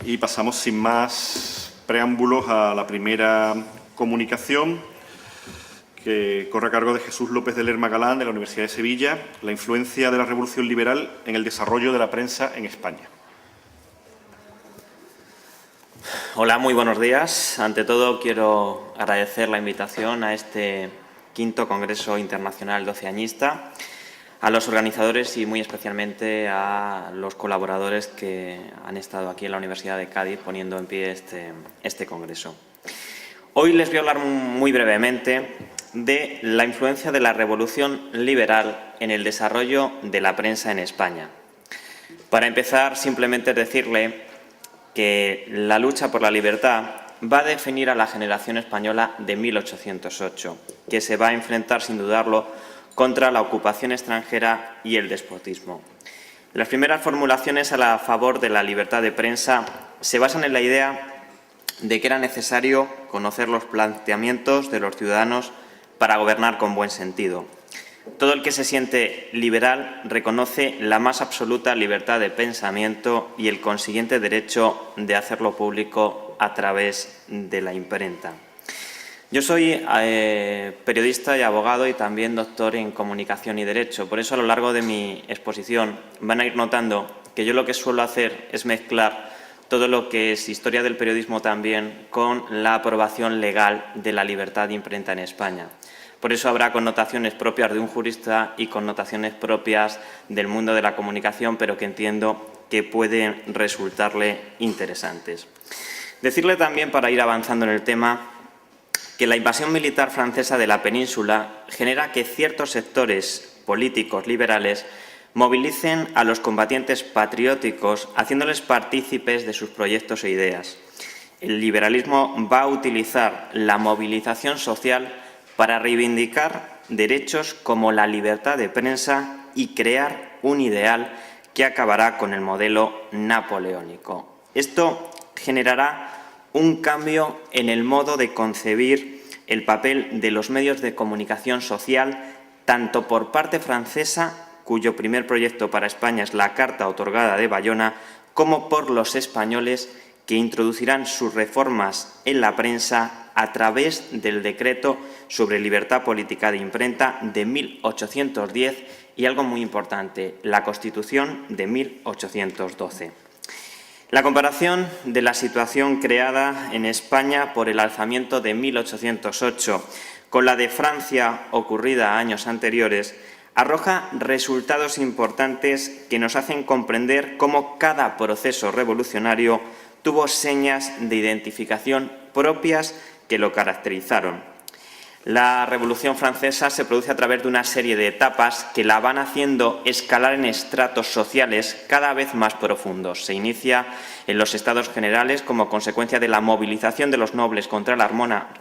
Y pasamos sin más preámbulos a la primera comunicación, que corre a cargo de Jesús López de Lerma Galán, de la Universidad de Sevilla, la influencia de la Revolución Liberal en el desarrollo de la prensa en España. Hola, muy buenos días. Ante todo, quiero agradecer la invitación a este quinto Congreso Internacional Doceañista, a los organizadores y muy especialmente a los colaboradores que han estado aquí en la Universidad de Cádiz poniendo en pie este congreso. Hoy les voy a hablar muy brevemente de la influencia de la Revolución Liberal en el desarrollo de la prensa en España. Para empezar, simplemente decirle que la lucha por la libertad va a definir a la generación española de 1808, que se va a enfrentar, sin dudarlo, contra la ocupación extranjera y el despotismo. Las primeras formulaciones a favor de la libertad de prensa se basan en la idea de que era necesario conocer los planteamientos de los ciudadanos para gobernar con buen sentido. Todo el que se siente liberal reconoce la más absoluta libertad de pensamiento y el consiguiente derecho de hacerlo público a través de la imprenta. Yo soy periodista y abogado y también doctor en Comunicación y Derecho. Por eso, a lo largo de mi exposición van a ir notando que yo lo que suelo hacer es mezclar todo lo que es historia del periodismo también con la aprobación legal de la libertad de imprenta en España. Por eso habrá connotaciones propias de un jurista y connotaciones propias del mundo de la comunicación, pero que entiendo que pueden resultarle interesantes. Decirle también, para ir avanzando en el tema, que la invasión militar francesa de la península genera que ciertos sectores políticos liberales movilicen a los combatientes patrióticos, haciéndoles partícipes de sus proyectos e ideas. El liberalismo va a utilizar la movilización social para reivindicar derechos como la libertad de prensa y crear un ideal que acabará con el modelo napoleónico. Esto generará un cambio en el modo de concebir el papel de los medios de comunicación social, tanto por parte francesa, cuyo primer proyecto para España es la Carta otorgada de Bayona, como por los españoles, que introducirán sus reformas en la prensa a través del Decreto sobre Libertad Política de Imprenta de 1810 y, algo muy importante, la Constitución de 1812. La comparación de la situación creada en España por el alzamiento de 1808 con la de Francia ocurrida años anteriores arroja resultados importantes que nos hacen comprender cómo cada proceso revolucionario tuvo señas de identificación propias que lo caracterizaron. La Revolución Francesa se produce a través de una serie de etapas que la van haciendo escalar en estratos sociales cada vez más profundos. Se inicia en los Estados Generales como consecuencia de la movilización de los nobles contra la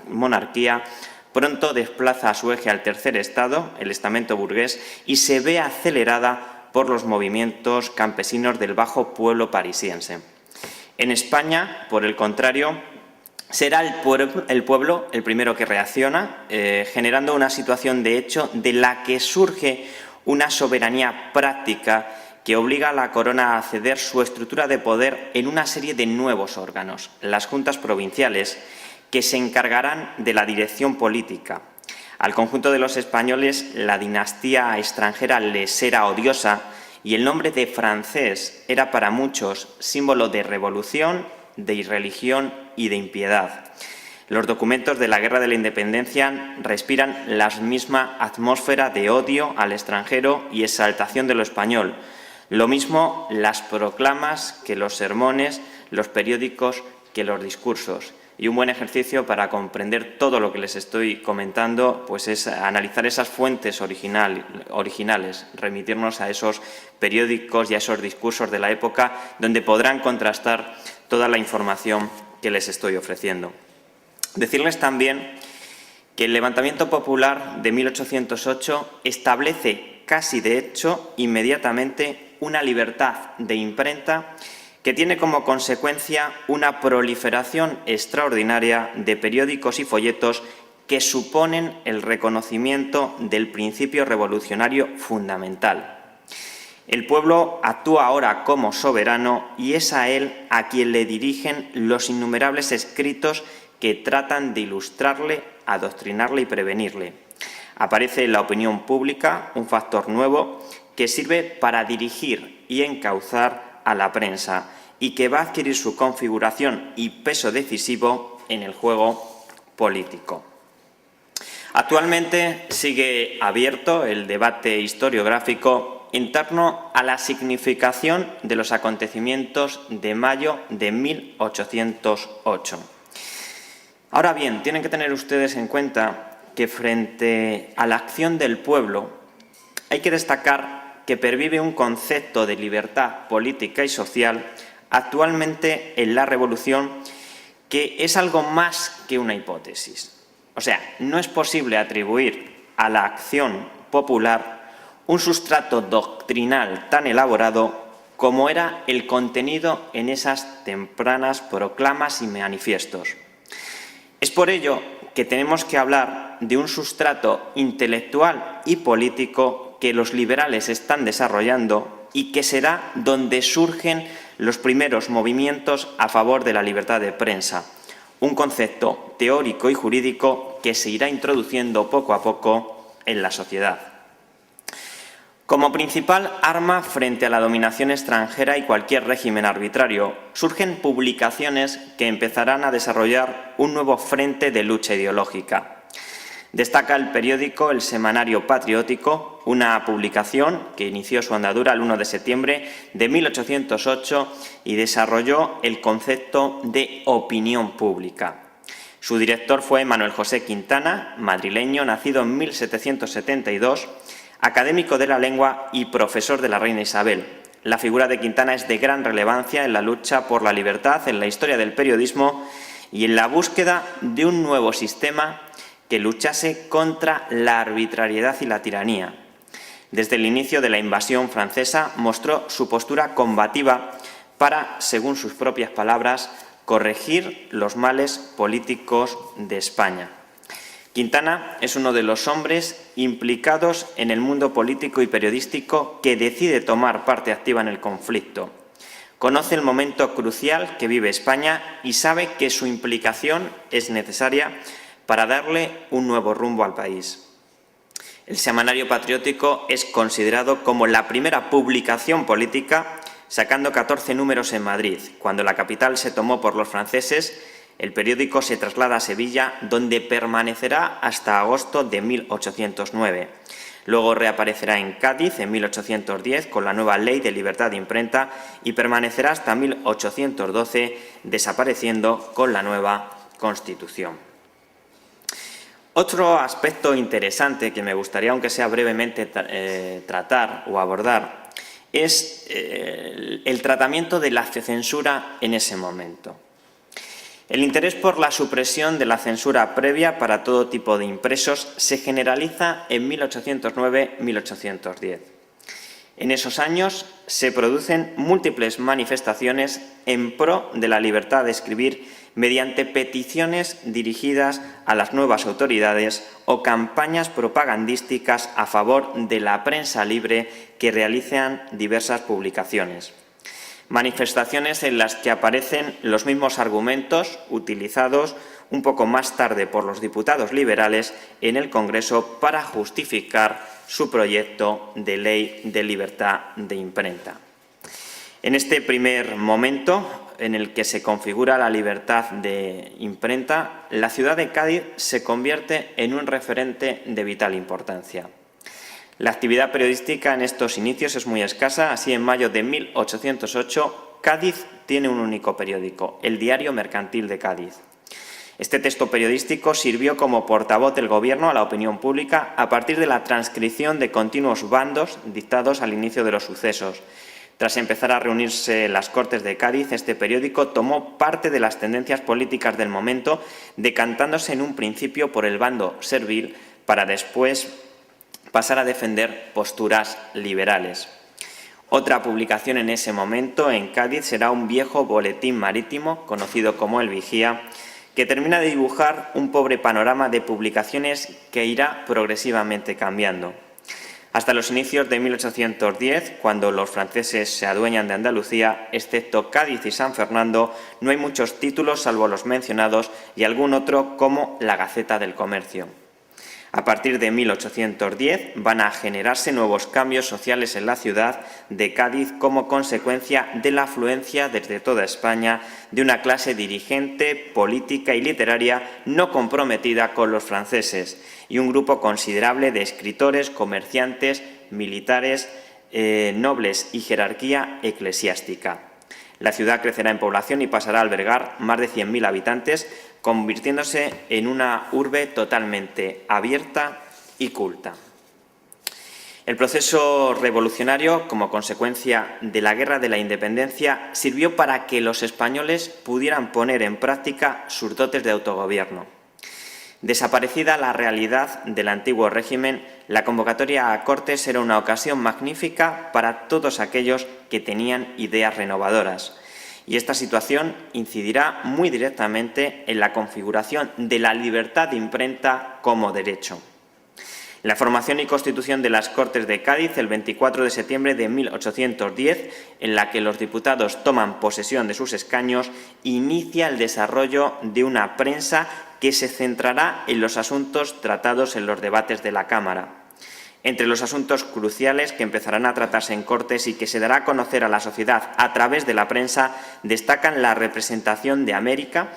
monarquía. Pronto desplaza a su eje al tercer estado, el estamento burgués, y se ve acelerada por los movimientos campesinos del bajo pueblo parisiense. En España, por el contrario, será el pueblo el primero que reacciona, generando una situación de hecho de la que surge una soberanía práctica que obliga a la corona a ceder su estructura de poder en una serie de nuevos órganos, las juntas provinciales, que se encargarán de la dirección política. Al conjunto de los españoles, la dinastía extranjera les era odiosa y el nombre de francés era para muchos símbolo de revolución, de irreligión y de impiedad. Los documentos de la Guerra de la Independencia respiran la misma atmósfera de odio al extranjero y exaltación de lo español. Lo mismo las proclamas que los sermones, los periódicos que los discursos. Y un buen ejercicio para comprender todo lo que les estoy comentando pues es analizar esas fuentes originales, remitirnos a esos periódicos y a esos discursos de la época donde podrán contrastar toda la información que les estoy ofreciendo. Decirles también que el levantamiento popular de 1808 establece casi de hecho inmediatamente una libertad de imprenta que tiene como consecuencia una proliferación extraordinaria de periódicos y folletos que suponen el reconocimiento del principio revolucionario fundamental. El pueblo actúa ahora como soberano y es a él a quien le dirigen los innumerables escritos que tratan de ilustrarle, adoctrinarle y prevenirle. Aparece en la opinión pública un factor nuevo que sirve para dirigir y encauzar a la prensa y que va a adquirir su configuración y peso decisivo en el juego político. Actualmente sigue abierto el debate historiográfico en torno a la significación de los acontecimientos de mayo de 1808. Ahora bien, tienen que tener ustedes en cuenta que frente a la acción del pueblo hay que destacar que pervive un concepto de libertad política y social actualmente en la revolución que es algo más que una hipótesis. O sea, no es posible atribuir a la acción popular un sustrato doctrinal tan elaborado como era el contenido en esas tempranas proclamas y manifiestos. Es por ello que tenemos que hablar de un sustrato intelectual y político que los liberales están desarrollando y que será donde surgen los primeros movimientos a favor de la libertad de prensa, un concepto teórico y jurídico que se irá introduciendo poco a poco en la sociedad. Como principal arma frente a la dominación extranjera y cualquier régimen arbitrario, surgen publicaciones que empezarán a desarrollar un nuevo frente de lucha ideológica. Destaca el periódico El Semanario Patriótico, una publicación que inició su andadura el 1 de septiembre de 1808 y desarrolló el concepto de opinión pública. Su director fue Manuel José Quintana, madrileño, nacido en 1772, académico de la lengua y profesor de la reina Isabel. La figura de Quintana es de gran relevancia en la lucha por la libertad, en la historia del periodismo y en la búsqueda de un nuevo sistema que luchase contra la arbitrariedad y la tiranía. Desde el inicio de la invasión francesa mostró su postura combativa para, según sus propias palabras, corregir los males políticos de España. Quintana es uno de los hombres implicados en el mundo político y periodístico que decide tomar parte activa en el conflicto. Conoce el momento crucial que vive España y sabe que su implicación es necesaria para darle un nuevo rumbo al país. El Semanario Patriótico es considerado como la primera publicación política, sacando 14 números en Madrid. Cuando la capital se tomó por los franceses, el periódico se traslada a Sevilla, donde permanecerá hasta agosto de 1809. Luego reaparecerá en Cádiz en 1810 con la nueva Ley de Libertad de Imprenta y permanecerá hasta 1812, desapareciendo con la nueva Constitución. Otro aspecto interesante que me gustaría, aunque sea brevemente, tratar o abordar es el tratamiento de la censura en ese momento. El interés por la supresión de la censura previa para todo tipo de impresos se generaliza en 1809-1810. En esos años se producen múltiples manifestaciones en pro de la libertad de escribir mediante peticiones dirigidas a las nuevas autoridades o campañas propagandísticas a favor de la prensa libre que realizan diversas publicaciones. Manifestaciones en las que aparecen los mismos argumentos utilizados un poco más tarde por los diputados liberales en el Congreso para justificar su proyecto de ley de libertad de imprenta. En este primer momento, en el que se configura la libertad de imprenta, la ciudad de Cádiz se convierte en un referente de vital importancia. La actividad periodística en estos inicios es muy escasa, así en mayo de 1808 Cádiz tiene un único periódico, el Diario Mercantil de Cádiz. Este texto periodístico sirvió como portavoz del Gobierno a la opinión pública a partir de la transcripción de continuos bandos dictados al inicio de los sucesos. Tras empezar a reunirse las Cortes de Cádiz, este periódico tomó parte de las tendencias políticas del momento, decantándose en un principio por el bando servil para después pasar a defender posturas liberales. Otra publicación en ese momento en Cádiz será un viejo boletín marítimo, conocido como El Vigía, que termina de dibujar un pobre panorama de publicaciones que irá progresivamente cambiando. Hasta los inicios de 1810, cuando los franceses se adueñan de Andalucía, excepto Cádiz y San Fernando, no hay muchos títulos salvo los mencionados y algún otro como la Gaceta del Comercio. A partir de 1810 van a generarse nuevos cambios sociales en la ciudad de Cádiz como consecuencia de la afluencia desde toda España de una clase dirigente, política y literaria no comprometida con los franceses y un grupo considerable de escritores, comerciantes, militares, nobles y jerarquía eclesiástica. La ciudad crecerá en población y pasará a albergar más de 100.000 habitantes, convirtiéndose en una urbe totalmente abierta y culta. El proceso revolucionario, como consecuencia de la Guerra de la Independencia, sirvió para que los españoles pudieran poner en práctica sus dotes de autogobierno. Desaparecida la realidad del antiguo régimen, la convocatoria a Cortes era una ocasión magnífica para todos aquellos que tenían ideas renovadoras. Y esta situación incidirá muy directamente en la configuración de la libertad de imprenta como derecho. La formación y constitución de las Cortes de Cádiz el 24 de septiembre de 1810, en la que los diputados toman posesión de sus escaños, inicia el desarrollo de una prensa que se centrará en los asuntos tratados en los debates de la Cámara. Entre los asuntos cruciales que empezarán a tratarse en Cortes y que se dará a conocer a la sociedad a través de la prensa destacan la representación de América,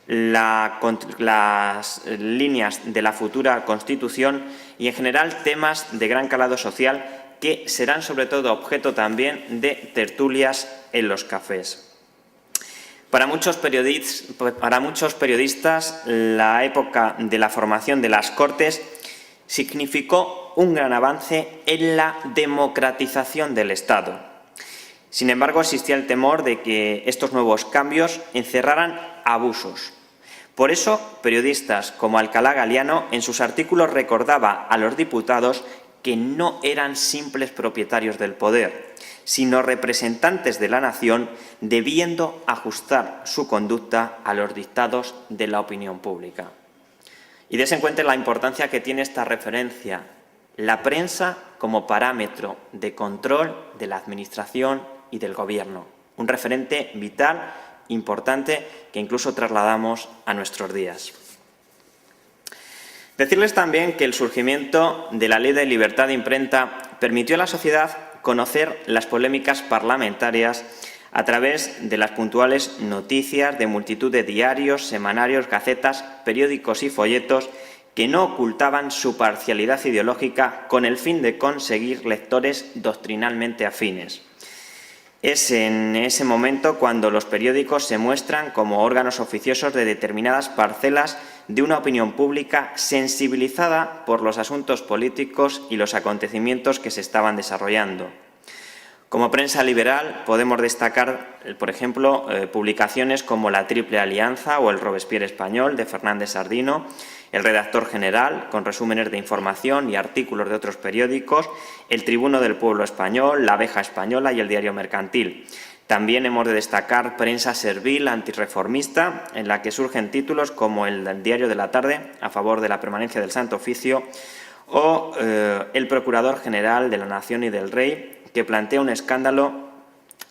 las líneas de la futura Constitución y, en general, temas de gran calado social que serán, sobre todo, objeto también de tertulias en los cafés. Para muchos periodistas, la época de la formación de las Cortes significó un gran avance en la democratización del Estado. Sin embargo, existía el temor de que estos nuevos cambios encerraran abusos. Por eso, periodistas como Alcalá Galiano en sus artículos recordaba a los diputados que no eran simples propietarios del poder, sino representantes de la nación, debiendo ajustar su conducta a los dictados de la opinión pública. Y des en cuenta la importancia que tiene esta referencia, la prensa como parámetro de control de la Administración y del Gobierno, un referente vital, importante, que incluso trasladamos a nuestros días. Decirles también que el surgimiento de la Ley de Libertad de Imprenta permitió a la sociedad conocer las polémicas parlamentarias a través de las puntuales noticias de multitud de diarios, semanarios, gacetas, periódicos y folletos que no ocultaban su parcialidad ideológica con el fin de conseguir lectores doctrinalmente afines. Es en ese momento cuando los periódicos se muestran como órganos oficiosos de determinadas parcelas de una opinión pública sensibilizada por los asuntos políticos y los acontecimientos que se estaban desarrollando. Como prensa liberal podemos destacar, por ejemplo, publicaciones como La Triple Alianza o El Robespierre Español de Fernández Sardino, El Redactor General, con resúmenes de información y artículos de otros periódicos, El Tribuno del Pueblo Español, La Abeja Española y El Diario Mercantil. También hemos de destacar prensa servil antirreformista, en la que surgen títulos como El Diario de la Tarde, a favor de la permanencia del Santo Oficio, o El Procurador General de la Nación y del Rey, que plantea un escándalo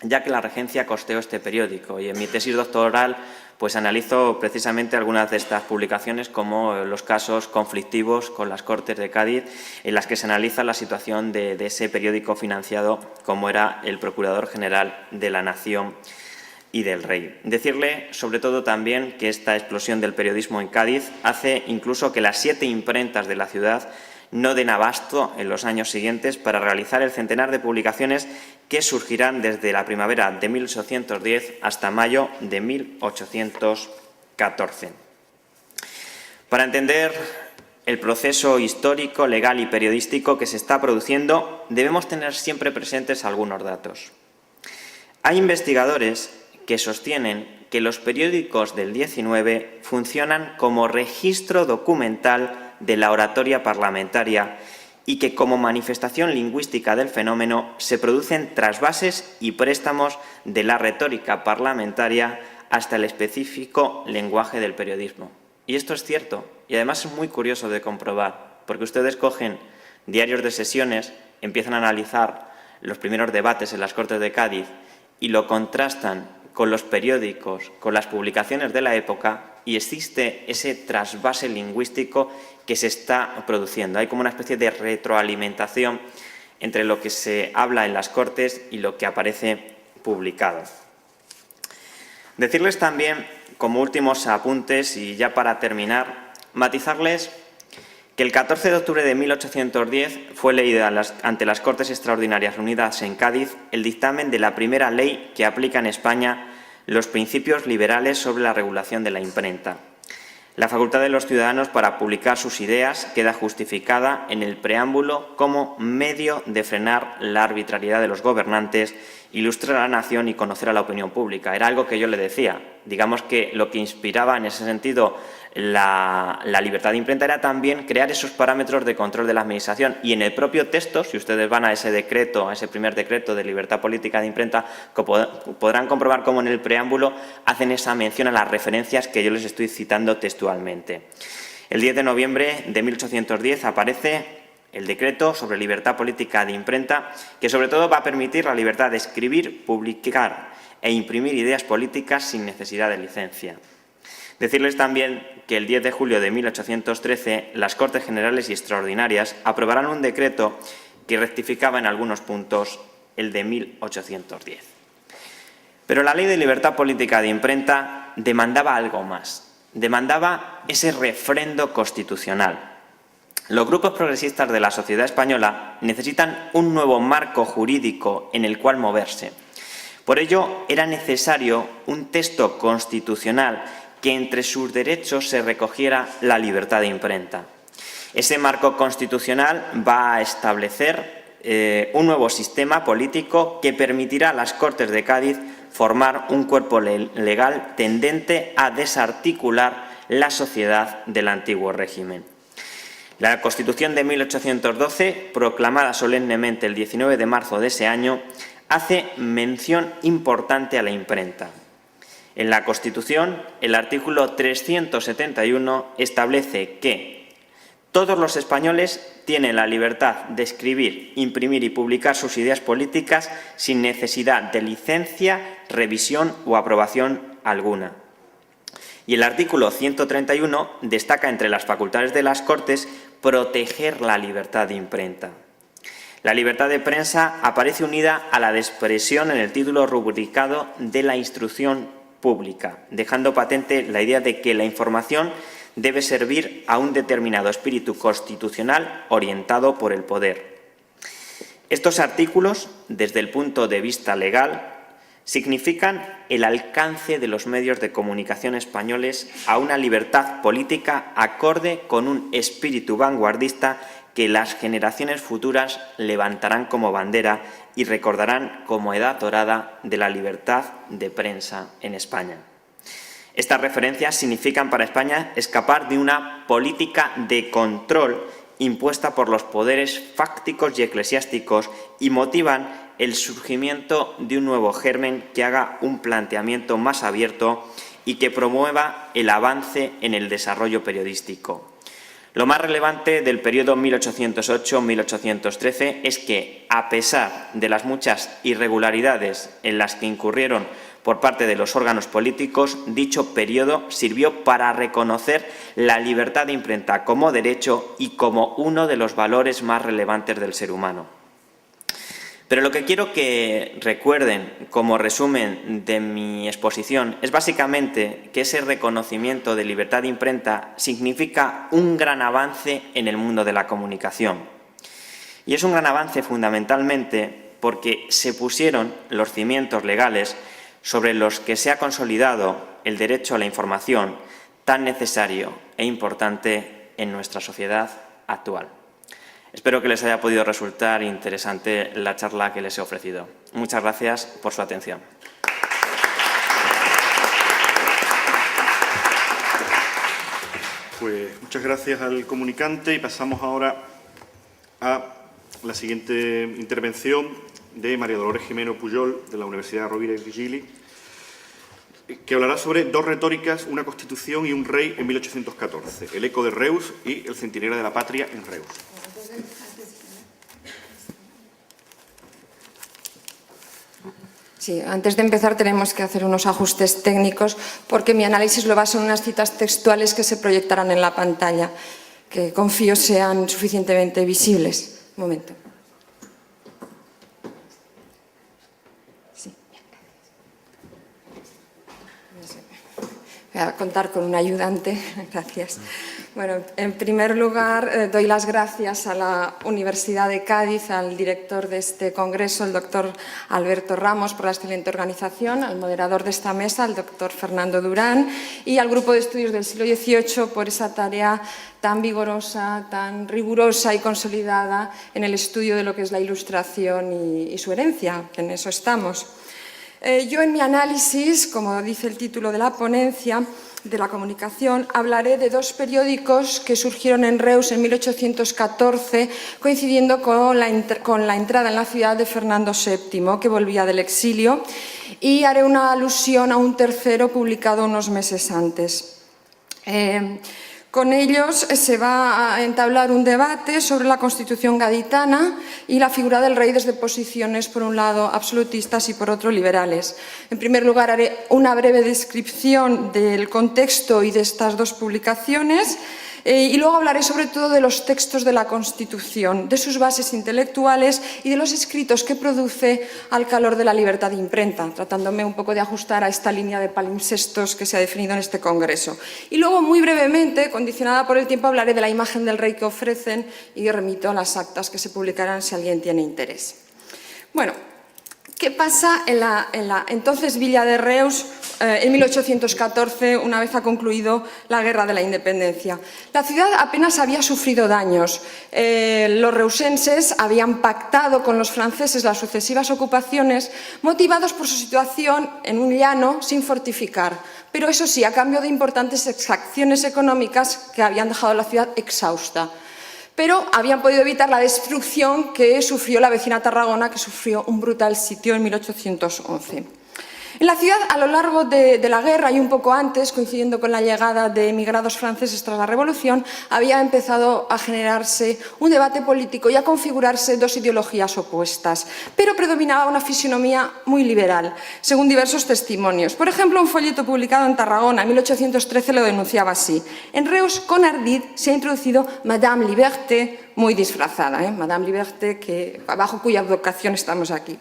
ya que la regencia costeó este periódico. Y en mi tesis doctoral pues analizo precisamente algunas de estas publicaciones como los casos conflictivos con las Cortes de Cádiz, en las que se analiza la situación de ese periódico financiado como era el Procurador General de la Nación y del Rey. Decirle, sobre todo, también que esta explosión del periodismo en Cádiz hace incluso que las 7 imprentas de la ciudad no den abasto en los años siguientes para realizar el centenar de publicaciones que surgirán desde la primavera de 1810 hasta mayo de 1814. Para entender el proceso histórico, legal y periodístico que se está produciendo, debemos tener siempre presentes algunos datos. Hay investigadores que sostienen que los periódicos del 19 funcionan como registro documental de la oratoria parlamentaria y que como manifestación lingüística del fenómeno se producen trasvases y préstamos de la retórica parlamentaria hasta el específico lenguaje del periodismo. Y esto es cierto y además es muy curioso de comprobar, porque ustedes cogen diarios de sesiones empiezan a analizar los primeros debates en las Cortes de Cádiz y lo contrastan con los periódicos, con las publicaciones de la época, y existe ese trasvase lingüístico que se está produciendo. Hay como una especie de retroalimentación entre lo que se habla en las Cortes y lo que aparece publicado. Decirles también, como últimos apuntes y ya para terminar, matizarles que el 14 de octubre de 1810 fue leído ante las Cortes Extraordinarias reunidas en Cádiz el dictamen de la primera ley que aplica en España los principios liberales sobre la regulación de la imprenta. La facultad de los ciudadanos para publicar sus ideas queda justificada en el preámbulo como medio de frenar la arbitrariedad de los gobernantes, ilustrar a la nación y conocer a la opinión pública. Era algo que yo le decía. Digamos que lo que inspiraba en ese sentido la libertad de imprenta era también crear esos parámetros de control de la Administración. Y en el propio texto, si ustedes van a ese decreto, a ese primer decreto de libertad política de imprenta, podrán comprobar cómo en el preámbulo hacen esa mención a las referencias que yo les estoy citando textualmente. El 10 de noviembre de 1810 aparece el decreto sobre libertad política de imprenta, que sobre todo va a permitir la libertad de escribir, publicar e imprimir ideas políticas sin necesidad de licencia. Decirles también que el 10 de julio de 1813 las Cortes Generales y Extraordinarias aprobarán un decreto que rectificaba en algunos puntos el de 1810. Pero la Ley de Libertad Política de Imprenta demandaba algo más. Demandaba ese refrendo constitucional. Los grupos progresistas de la sociedad española necesitan un nuevo marco jurídico en el cual moverse. Por ello, era necesario un texto constitucional que entre sus derechos se recogiera la libertad de imprenta. Ese marco constitucional va a establecer un nuevo sistema político que permitirá a las Cortes de Cádiz formar un cuerpo legal tendente a desarticular la sociedad del antiguo régimen. La Constitución de 1812, proclamada solemnemente el 19 de marzo de ese año, hace mención importante a la imprenta. En la Constitución, el artículo 371 establece que todos los españoles tienen la libertad de escribir, imprimir y publicar sus ideas políticas sin necesidad de licencia, revisión o aprobación alguna. Y el artículo 131 destaca entre las facultades de las Cortes proteger la libertad de imprenta. La libertad de prensa aparece unida a la de expresión en el título rubricado de la instrucción pública, dejando patente la idea de que la información debe servir a un determinado espíritu constitucional orientado por el poder. Estos artículos, desde el punto de vista legal, significan el alcance de los medios de comunicación españoles a una libertad política acorde con un espíritu vanguardista que las generaciones futuras levantarán como bandera y recordarán como edad dorada de la libertad de prensa en España. Estas referencias significan para España escapar de una política de control impuesta por los poderes fácticos y eclesiásticos y motivan el surgimiento de un nuevo germen que haga un planteamiento más abierto y que promueva el avance en el desarrollo periodístico. Lo más relevante del periodo 1808-1813 es que, a pesar de las muchas irregularidades en las que incurrieron por parte de los órganos políticos, dicho periodo sirvió para reconocer la libertad de imprenta como derecho y como uno de los valores más relevantes del ser humano. Pero lo que quiero que recuerden como resumen de mi exposición es básicamente que ese reconocimiento de libertad de imprenta significa un gran avance en el mundo de la comunicación. Y es un gran avance fundamentalmente porque se pusieron los cimientos legales sobre los que se ha consolidado el derecho a la información tan necesario e importante en nuestra sociedad actual. Espero que les haya podido resultar interesante la charla que les he ofrecido. Muchas gracias por su atención. Pues muchas gracias al comunicante y pasamos ahora a la siguiente intervención de María Dolores Jimeno Pujol, de la Universidad Rovira i Virgili, que hablará sobre dos retóricas, una constitución y un rey en 1814, el eco de Reus y el centinela de la patria en Reus. Sí, antes de empezar tenemos que hacer unos ajustes técnicos porque mi análisis lo baso en unas citas textuales que se proyectarán en la pantalla, que confío sean suficientemente visibles. Un momento. Sí. Voy a contar con un ayudante. Gracias. Bueno, en primer lugar, doy las gracias a la Universidad de Cádiz, al director de este congreso, el doctor Alberto Ramos, por la excelente organización, al moderador de esta mesa, el doctor Fernando Durán, y al Grupo de Estudios del Siglo XVIII por esa tarea tan vigorosa, tan rigurosa y consolidada en el estudio de lo que es la Ilustración y su herencia, que en eso estamos. Yo en mi análisis, como dice el título de la ponencia, de la comunicación, hablaré de dos periódicos que surgieron en Reus en 1814, coincidiendo con la entrada en la ciudad de Fernando VII, que volvía del exilio, y haré una alusión a un tercero publicado unos meses antes. Con ellos se va a entablar un debate sobre la Constitución gaditana y la figura del rey desde posiciones, por un lado, absolutistas y por otro, liberales. En primer lugar, haré una breve descripción del contexto y de estas dos publicaciones y luego hablaré sobre todo de los textos de la Constitución, de sus bases intelectuales y de los escritos que produce al calor de la libertad de imprenta, tratándome un poco de ajustar a esta línea de palimpsestos que se ha definido en este congreso. Y luego, muy brevemente, condicionada por el tiempo, hablaré de la imagen del rey que ofrecen y remito a las actas que se publicarán si alguien tiene interés. Bueno, ¿qué pasa en la entonces Villa de Reus en 1814, una vez ha concluido la Guerra de la Independencia? La ciudad apenas había sufrido daños. Los reusenses habían pactado con los franceses las sucesivas ocupaciones motivados por su situación en un llano sin fortificar, pero eso sí, a cambio de importantes exacciones económicas que habían dejado la ciudad exhausta. Pero habían podido evitar la destrucción que sufrió la vecina Tarragona, que sufrió un brutal sitio en 1811. En la ciudad, a lo largo de la guerra y un poco antes, coincidiendo con la llegada de emigrados franceses tras la Revolución, había empezado a generarse un debate político y a configurarse dos ideologías opuestas, pero predominaba una fisonomía muy liberal, según diversos testimonios. Por ejemplo, un folleto publicado en Tarragona en 1813 lo denunciaba así: en Reus, con ardid, se ha introducido Madame Liberté, muy disfrazada, Madame Liberté, bajo cuya advocación estamos aquí.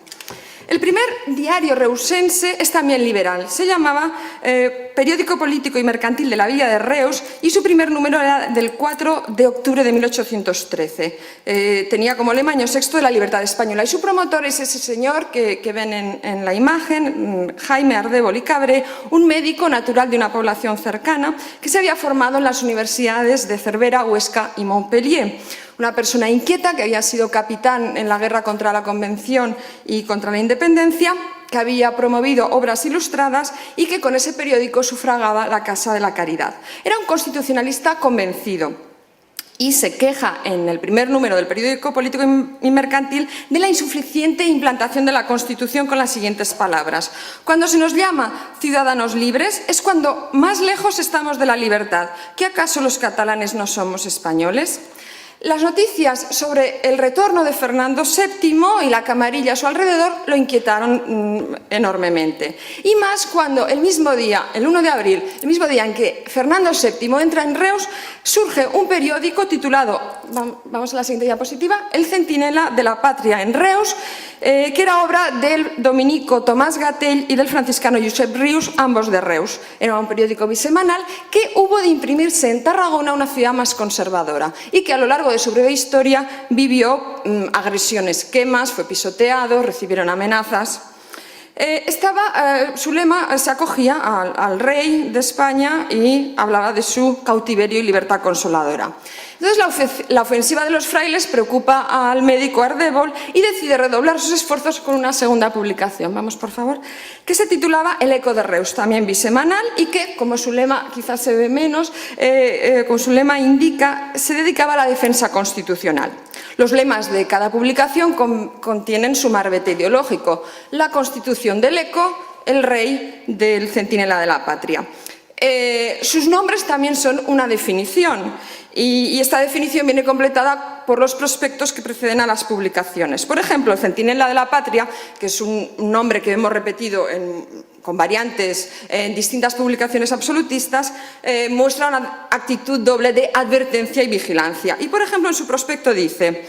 El primer diario reusense es también liberal. Se llamaba Periódico Político y Mercantil de la Villa de Reus y su primer número era del 4 de octubre de 1813. Tenía como lema Año Sexto de la Libertad Española y su promotor es ese señor que ven en la imagen, Jaime Ardévol y Cabré, un médico natural de una población cercana que se había formado en las universidades de Cervera, Huesca y Montpellier. Una persona inquieta que había sido capitán en la guerra contra la Convención y contra la Independencia, que había promovido obras ilustradas y que con ese periódico sufragaba la Casa de la Caridad. Era un constitucionalista convencido y se queja en el primer número del Periódico Político y Mercantil de la insuficiente implantación de la Constitución con las siguientes palabras: cuando se nos llama ciudadanos libres es cuando más lejos estamos de la libertad. ¿Qué acaso los catalanes no somos españoles? Las noticias sobre el retorno de Fernando VII y la camarilla a su alrededor lo inquietaron enormemente. Y más cuando el mismo día, el 1 de abril, el mismo día en que Fernando VII entra en Reus, surge un periódico titulado, vamos a la siguiente diapositiva, El Centinela de la Patria en Reus, que era obra del dominico Tomás Gatell y del franciscano Josep Rius, ambos de Reus. Era un periódico bisemanal que hubo de imprimirse en Tarragona, una ciudad más conservadora, y que a lo largo de su breve historia vivió agresiones, quemas, fue pisoteado, recibieron amenazas. Su lema se acogía al rey de España y hablaba de su cautiverio y libertad consoladora. Entonces la ofensiva de los frailes preocupa al médico Ardévol y decide redoblar sus esfuerzos con una segunda publicación, vamos por favor, que se titulaba El Eco de Reus, también bisemanal, y que, como su lema quizás se ve menos, como su lema indica, se dedicaba a la defensa constitucional. Los lemas de cada publicación contienen su marbete ideológico: la Constitución del Eco, el rey del Centinela de la Patria. Sus nombres también son una definición y esta definición viene completada por los prospectos que preceden a las publicaciones. Por ejemplo, el Centinela de la Patria, que es un nombre que hemos repetido con variantes en distintas publicaciones absolutistas, muestra una actitud doble de advertencia y vigilancia. Y, por ejemplo, en su prospecto dice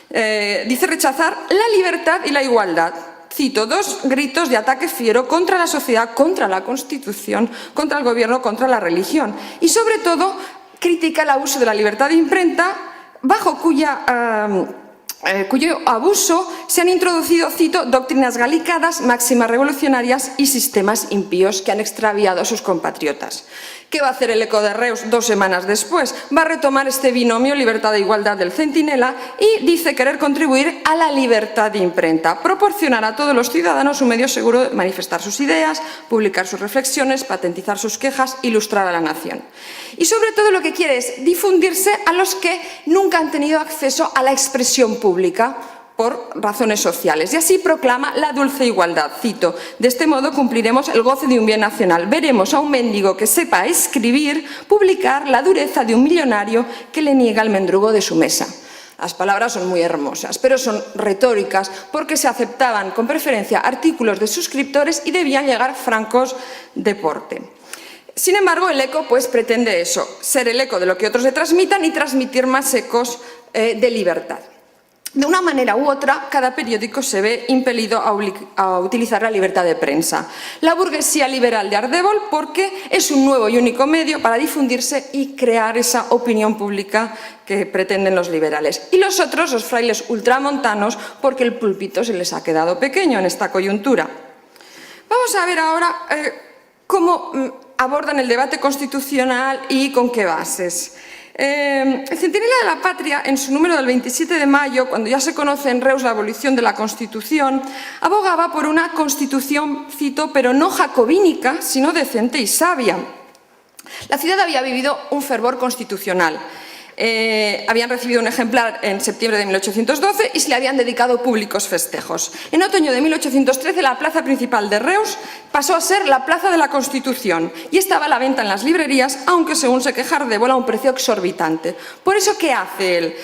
rechazar la libertad y la igualdad. Cito, 2 gritos de ataque fiero contra la sociedad, contra la Constitución, contra el gobierno, contra la religión. Y, sobre todo, critica el abuso de la libertad de imprenta, bajo cuyo abuso se han introducido, cito, doctrinas galicadas, máximas revolucionarias y sistemas impíos que han extraviado a sus compatriotas. ¿Qué va a hacer el Eco de Reus 2 semanas después? Va a retomar este binomio libertad e igualdad del Centinela y dice querer contribuir a la libertad de imprenta, proporcionar a todos los ciudadanos un medio seguro de manifestar sus ideas, publicar sus reflexiones, patentizar sus quejas, ilustrar a la nación. Y sobre todo lo que quiere es difundirse a los que nunca han tenido acceso a la expresión pública por razones sociales. Y así proclama la dulce igualdad. Cito, de este modo cumpliremos el goce de un bien nacional. Veremos a un mendigo que sepa escribir, publicar la dureza de un millonario que le niega el mendrugo de su mesa. Las palabras son muy hermosas, pero son retóricas porque se aceptaban con preferencia artículos de suscriptores y debían llegar francos de porte. Sin embargo, el Eco pues pretende eso, ser el eco de lo que otros le transmitan y transmitir más ecos de libertad. De una manera u otra, cada periódico se ve impelido a utilizar la libertad de prensa. La burguesía liberal de Ardèvol porque es un nuevo y único medio para difundirse y crear esa opinión pública que pretenden los liberales. Y los otros, los frailes ultramontanos, porque el púlpito se les ha quedado pequeño en esta coyuntura. Vamos a ver ahora cómo abordan el debate constitucional y con qué bases. El Centinela de la Patria, en su número del 27 de mayo, cuando ya se conoce en Reus la abolición de la Constitución, abogaba por una Constitución, cito, pero no jacobínica, sino decente y sabia. La ciudad había vivido un fervor constitucional. Habían recibido un ejemplar en septiembre de 1812 y se le habían dedicado públicos festejos. En otoño de 1813 la plaza principal de Reus pasó a ser la Plaza de la Constitución y estaba a la venta en las librerías, aunque según se queja Ardèvol a un precio exorbitante. Por eso, ¿qué hace él?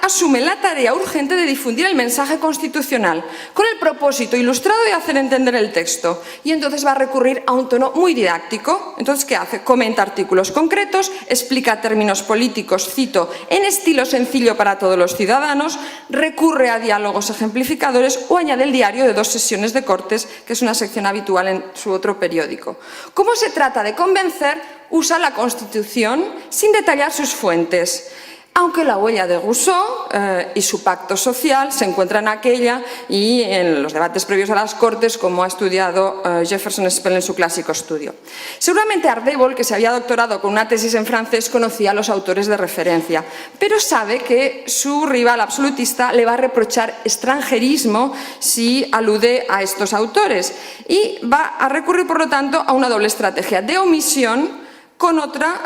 Asume la tarea urgente de difundir el mensaje constitucional con el propósito ilustrado de hacer entender el texto, y entonces va a recurrir a un tono muy didáctico. Entonces, ¿qué hace? Comenta artículos concretos, explica términos políticos, cito, en estilo sencillo para todos los ciudadanos, recurre a diálogos ejemplificadores o añade el diario de 2 sesiones de Cortes, que es una sección habitual en su otro periódico. ¿Cómo se trata de convencer? Usa la Constitución sin detallar sus fuentes, aunque la huella de Rousseau y su pacto social se encuentran en aquella y en los debates previos a las Cortes, como ha estudiado Jefferson Spell en su clásico estudio. Seguramente Ardèvol, que se había doctorado con una tesis en francés, conocía a los autores de referencia, pero sabe que su rival absolutista le va a reprochar extranjerismo si alude a estos autores y va a recurrir, por lo tanto, a una doble estrategia de omisión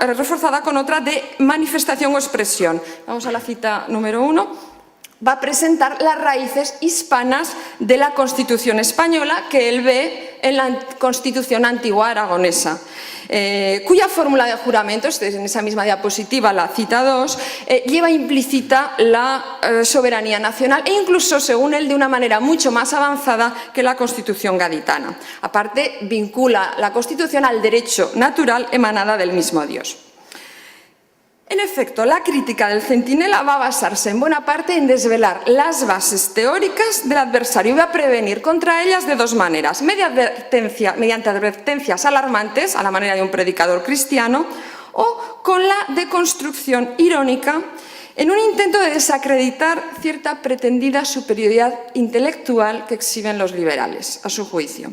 reforzada con otra de manifestación o expresión. Vamos a la cita número 1. Va a presentar las raíces hispanas de la Constitución española que él ve en la Constitución antigua aragonesa, cuya fórmula de juramento, en esa misma diapositiva, la cita 2, lleva implícita la soberanía nacional e incluso, según él, de una manera mucho más avanzada que la Constitución gaditana. Aparte, vincula la Constitución al derecho natural emanada del mismo Dios. En efecto, la crítica del Centinela va a basarse en buena parte en desvelar las bases teóricas del adversario y va a prevenir contra ellas de 2 maneras: mediante advertencias alarmantes, a la manera de un predicador cristiano, o con la deconstrucción irónica en un intento de desacreditar cierta pretendida superioridad intelectual que exhiben los liberales, a su juicio.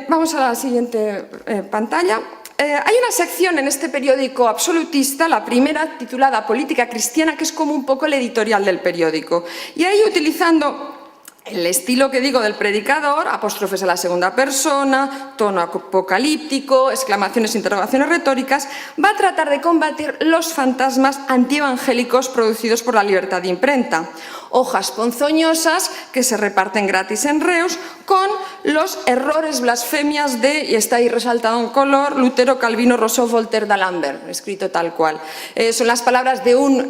Vamos a la siguiente pantalla. Hay una sección en este periódico absolutista, la primera, titulada Política Cristiana, que es como un poco el editorial del periódico. Y ahí, utilizando el estilo que digo del predicador, apóstrofes a la segunda persona, tono apocalíptico, exclamaciones e interrogaciones retóricas, va a tratar de combatir los fantasmas antievangélicos producidos por la libertad de imprenta. Hojas ponzoñosas que se reparten gratis en Reus con los errores, blasfemias de, y está ahí resaltado en color, Lutero, Calvino, Rousseau, Voltaire, d'Alembert, escrito tal cual. Son las palabras de un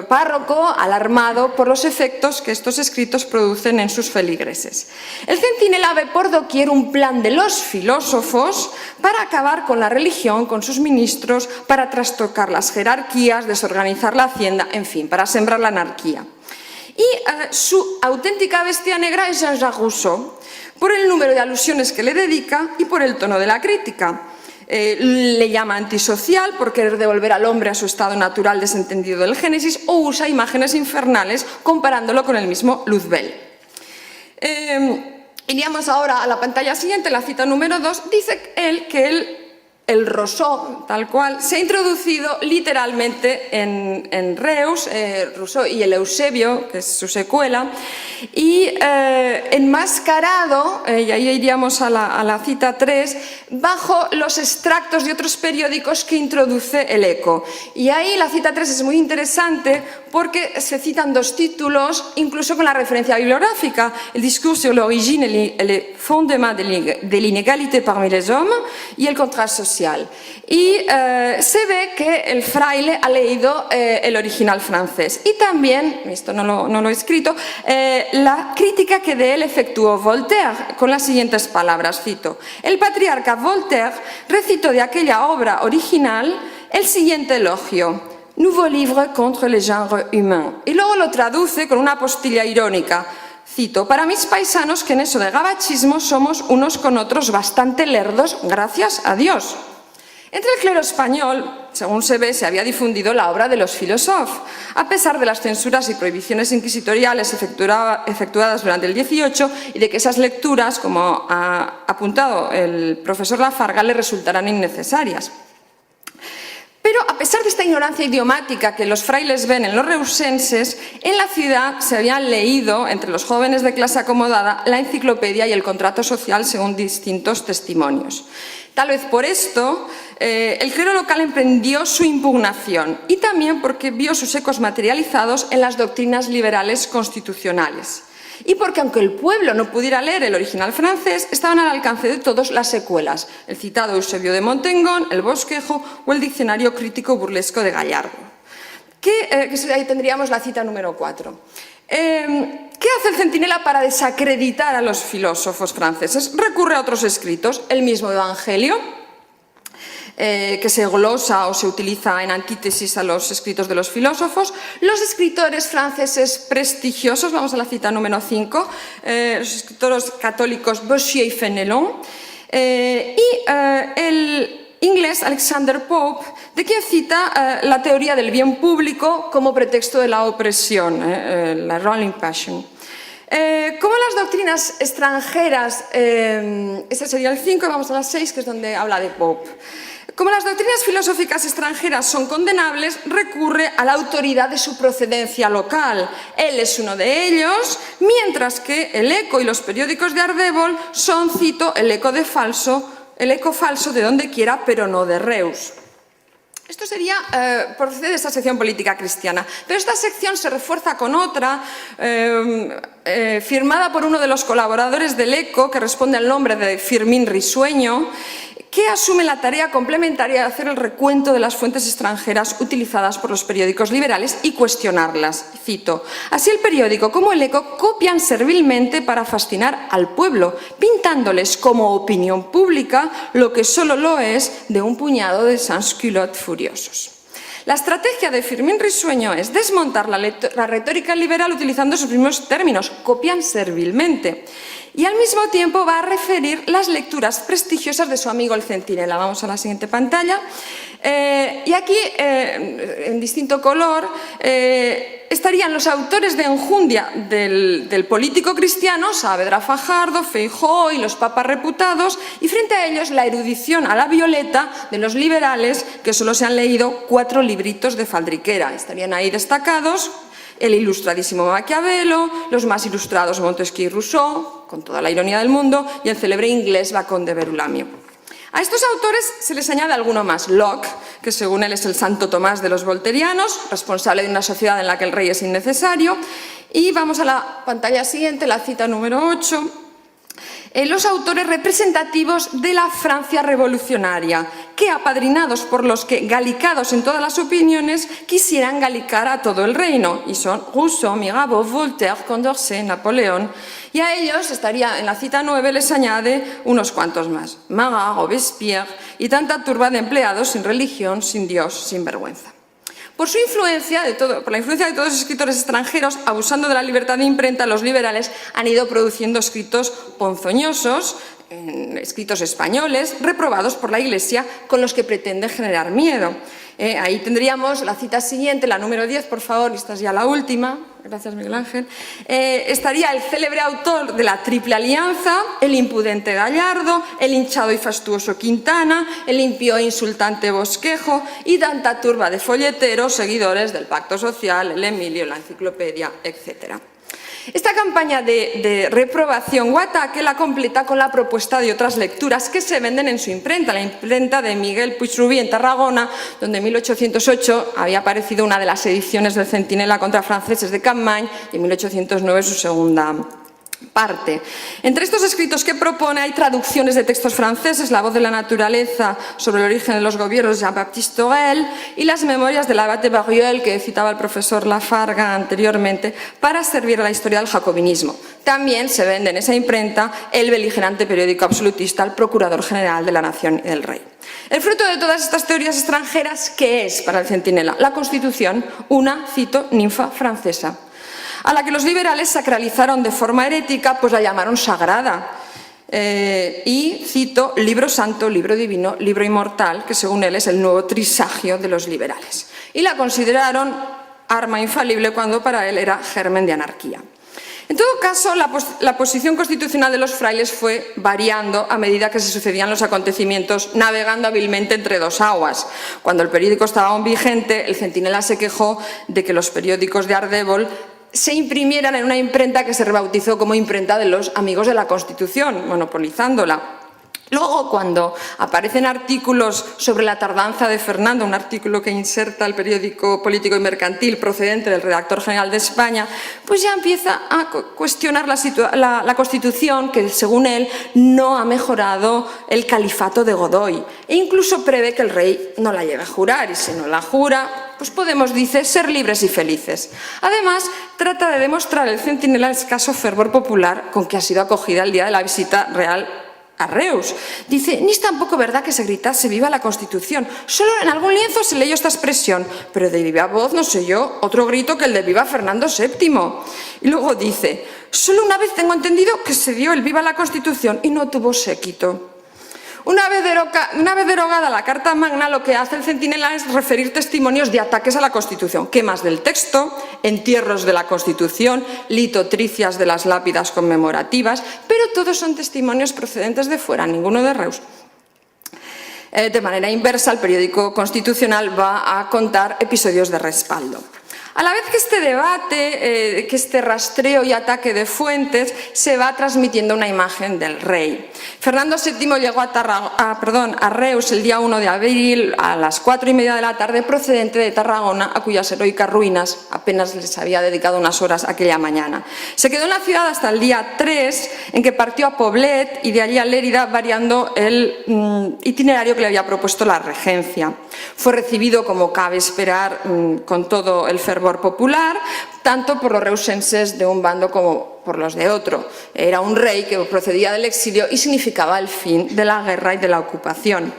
párroco alarmado por los efectos que estos escritos producen en sus feligreses. El Centinela ve por doquier un plan de los filósofos para acabar con la religión, con sus ministros, para trastocar las jerarquías, desorganizar la hacienda, en fin, para sembrar la anarquía. Y su auténtica bestia negra es Jean-Jacques Rousseau, por el número de alusiones que le dedica y por el tono de la crítica. Le llama antisocial por querer devolver al hombre a su estado natural desentendido del Génesis, o usa imágenes infernales comparándolo con el mismo Luzbel. Iríamos ahora a la pantalla siguiente, la cita número 2. Dice él que el Rousseau, tal cual, se ha introducido literalmente en Reus, Rousseau y el Eusebio, que es su secuela, y enmascarado, y ahí iríamos a la cita 3, bajo los extractos de otros periódicos que introduce el Eco. Y ahí la cita 3 es muy interesante porque se citan dos títulos, incluso con la referencia bibliográfica, el discours sur l'origine et les fondements de l'inégalité parmi les hommes y el contraste social. Y se ve que el fraile ha leído el original francés. Y también, esto no lo he escrito, la crítica que de él efectuó Voltaire, con las siguientes palabras, cito: el patriarca Voltaire recitó de aquella obra original el siguiente elogio: Nouveau livre contre le genre humain. Y luego lo traduce con una postilla irónica. Cito: para mis paisanos que en eso de gabachismo somos unos con otros bastante lerdos, gracias a Dios. Entre el clero español, según se ve, se había difundido la obra de los filósofos, a pesar de las censuras y prohibiciones inquisitoriales efectuadas durante el 18 y de que esas lecturas, como ha apuntado el profesor Lafarga, le resultarán innecesarias. Pero a pesar de esta ignorancia idiomática que los frailes ven en los reusenses, en la ciudad se habían leído, entre los jóvenes de clase acomodada, la enciclopedia y el contrato social según distintos testimonios. Tal vez por esto, el clero local emprendió su impugnación y también porque vio sus ecos materializados en las doctrinas liberales constitucionales. Y porque aunque el pueblo no pudiera leer el original francés, estaban al alcance de todos las secuelas, el citado Eusebio de Montaigne, el Bosquejo o el Diccionario Crítico Burlesco de Gallardo. Ahí tendríamos la cita número 4. ¿Qué hace el Centinela para desacreditar a los filósofos franceses? Recurre a otros escritos, el mismo Evangelio, que se glosa o se utiliza en antítesis a los escritos de los filósofos, los escritores franceses prestigiosos, vamos a la cita número 5, los escritores católicos Bossuet y Fenelon, y el inglés Alexander Pope, de quien cita la teoría del bien público como pretexto de la opresión, la ruling passion. Como las doctrinas extranjeras, ese sería el 5, vamos a la 6, que es donde habla de Pope. Como las doctrinas filosóficas extranjeras son condenables, recurre a la autoridad de su procedencia local. Él es uno de ellos, mientras que el Eco y los periódicos de Ardèvol son, cito, el eco falso de donde quiera, pero no de Reus. Esto sería procede de esta sección política cristiana, pero esta sección se refuerza con otra firmada por uno de los colaboradores del Eco, que responde al nombre de Firmin Risueño, que asume la tarea complementaria de hacer el recuento de las fuentes extranjeras utilizadas por los periódicos liberales y cuestionarlas. Cito: así el periódico como el Eco copian servilmente para fascinar al pueblo, pintándoles como opinión pública lo que solo lo es de un puñado de sans-culottes furiosos. La estrategia de Firmin Risueño es desmontar la retórica liberal utilizando sus mismos términos, copian servilmente, y al mismo tiempo va a referir las lecturas prestigiosas de su amigo el Centinela. Vamos a la siguiente pantalla. Y aquí, en distinto color, estarían los autores de enjundia del político cristiano, Saavedra Fajardo, Feijóo y los papas reputados, y frente a ellos la erudición a la violeta de los liberales, que solo se han leído 4 libritos de faldriquera. Estarían ahí destacados el ilustradísimo Maquiavelo, los más ilustrados Montesquieu y Rousseau, con toda la ironía del mundo, y el célebre inglés Bacon de Berulamio. A estos autores se les añade alguno más: Locke, que según él es el Santo Tomás de los volterianos, responsable de una sociedad en la que el rey es innecesario. Y vamos a la pantalla siguiente, la cita número 8. los autores representativos de la Francia revolucionaria, que, apadrinados por los que, galicados en todas las opiniones, quisieran galicar a todo el reino, y son Rousseau, Mirabeau, Voltaire, Condorcet, Napoleón, y a ellos estaría en la cita 9, les añade unos cuantos más, Marat, Robespierre y tanta turba de empleados sin religión, sin Dios, sin vergüenza. Por la influencia de todos los escritores extranjeros, abusando de la libertad de imprenta, los liberales han ido produciendo escritos ponzoñosos, escritos españoles, reprobados por la Iglesia, con los que pretende generar miedo. Ahí tendríamos la cita siguiente, la número 10, por favor, y esta es ya la última. Gracias, Miguel Ángel. Estaría el célebre autor de la Triple Alianza, el impudente Gallardo, el hinchado y fastuoso Quintana, el impío e insultante Bosquejo y tanta turba de folleteros, seguidores del Pacto Social, el Emilio, la Enciclopedia, etc. Esta campaña de reprobación o ataque la completa con la propuesta de otras lecturas que se venden en su imprenta, la imprenta de Miguel Puigrubí en Tarragona, donde en 1808 había aparecido una de las ediciones del Centinela contra franceses de Capmany y en 1809 su segunda parte. Entre estos escritos que propone hay traducciones de textos franceses, La voz de la naturaleza sobre el origen de los gobiernos de Jean-Baptiste Torel y las memorias del abate Barruel que citaba el profesor Lafarga anteriormente para servir a la historia del jacobinismo. También se vende en esa imprenta el beligerante periódico absolutista El Procurador General de la Nación y del Rey. El fruto de todas estas teorías extranjeras, ¿qué es para el Centinela? La Constitución, una, cito, ninfa francesa, a la que los liberales sacralizaron de forma herética, pues la llamaron sagrada. Y cito, libro santo, libro divino, libro inmortal, que según él es el nuevo trisagio de los liberales. Y la consideraron arma infalible cuando para él era germen de anarquía. En todo caso, la posición constitucional de los frailes fue variando a medida que se sucedían los acontecimientos, navegando hábilmente entre dos aguas. Cuando el periódico estaba aún vigente, el Centinela se quejó de que los periódicos de Ardèvol se imprimieran en una imprenta que se rebautizó como imprenta de los amigos de la Constitución, monopolizándola. Luego, cuando aparecen artículos sobre la tardanza de Fernando, un artículo que inserta el periódico Político y Mercantil procedente del redactor general de España, pues ya empieza a cuestionar la Constitución, que según él no ha mejorado el califato de Godoy, e incluso prevé que el rey no la llegue a jurar, y si no la jura, pues podemos, dice, ser libres y felices. Además, trata de demostrar el Centinela el escaso fervor popular con que ha sido acogida el día de la visita real a Reus. Dice, ni es tampoco verdad que se gritase viva la Constitución. Solo en algún lienzo se leyó esta expresión, pero de viva voz no sé yo otro grito que el de viva Fernando VII. Y luego dice, solo una vez tengo entendido que se dio el viva la Constitución y no tuvo séquito. Una vez derogada la Carta Magna, lo que hace el Centinela es referir testimonios de ataques a la Constitución, quemas del texto, entierros de la Constitución, litotricias de las lápidas conmemorativas, pero todos son testimonios procedentes de fuera, ninguno de Reus. De manera inversa, el periódico Constitucional va a contar episodios de respaldo. A la vez que este debate, que este rastreo y ataque de fuentes, se va transmitiendo una imagen del rey. Fernando VII llegó a Reus el día 1 de abril a las 4:30 de la tarde, procedente de Tarragona, a cuyas heroicas ruinas apenas les había dedicado unas horas aquella mañana. Se quedó en la ciudad hasta el día 3, en que partió a Poblet y de allí a Lérida, variando el itinerario que le había propuesto la regencia. Fue recibido, como cabe esperar, con todo el fervor popular, tanto por los reusenses de un bando como por los de otro. Era un rey que procedía del exilio y significaba el fin de la guerra y de la ocupación.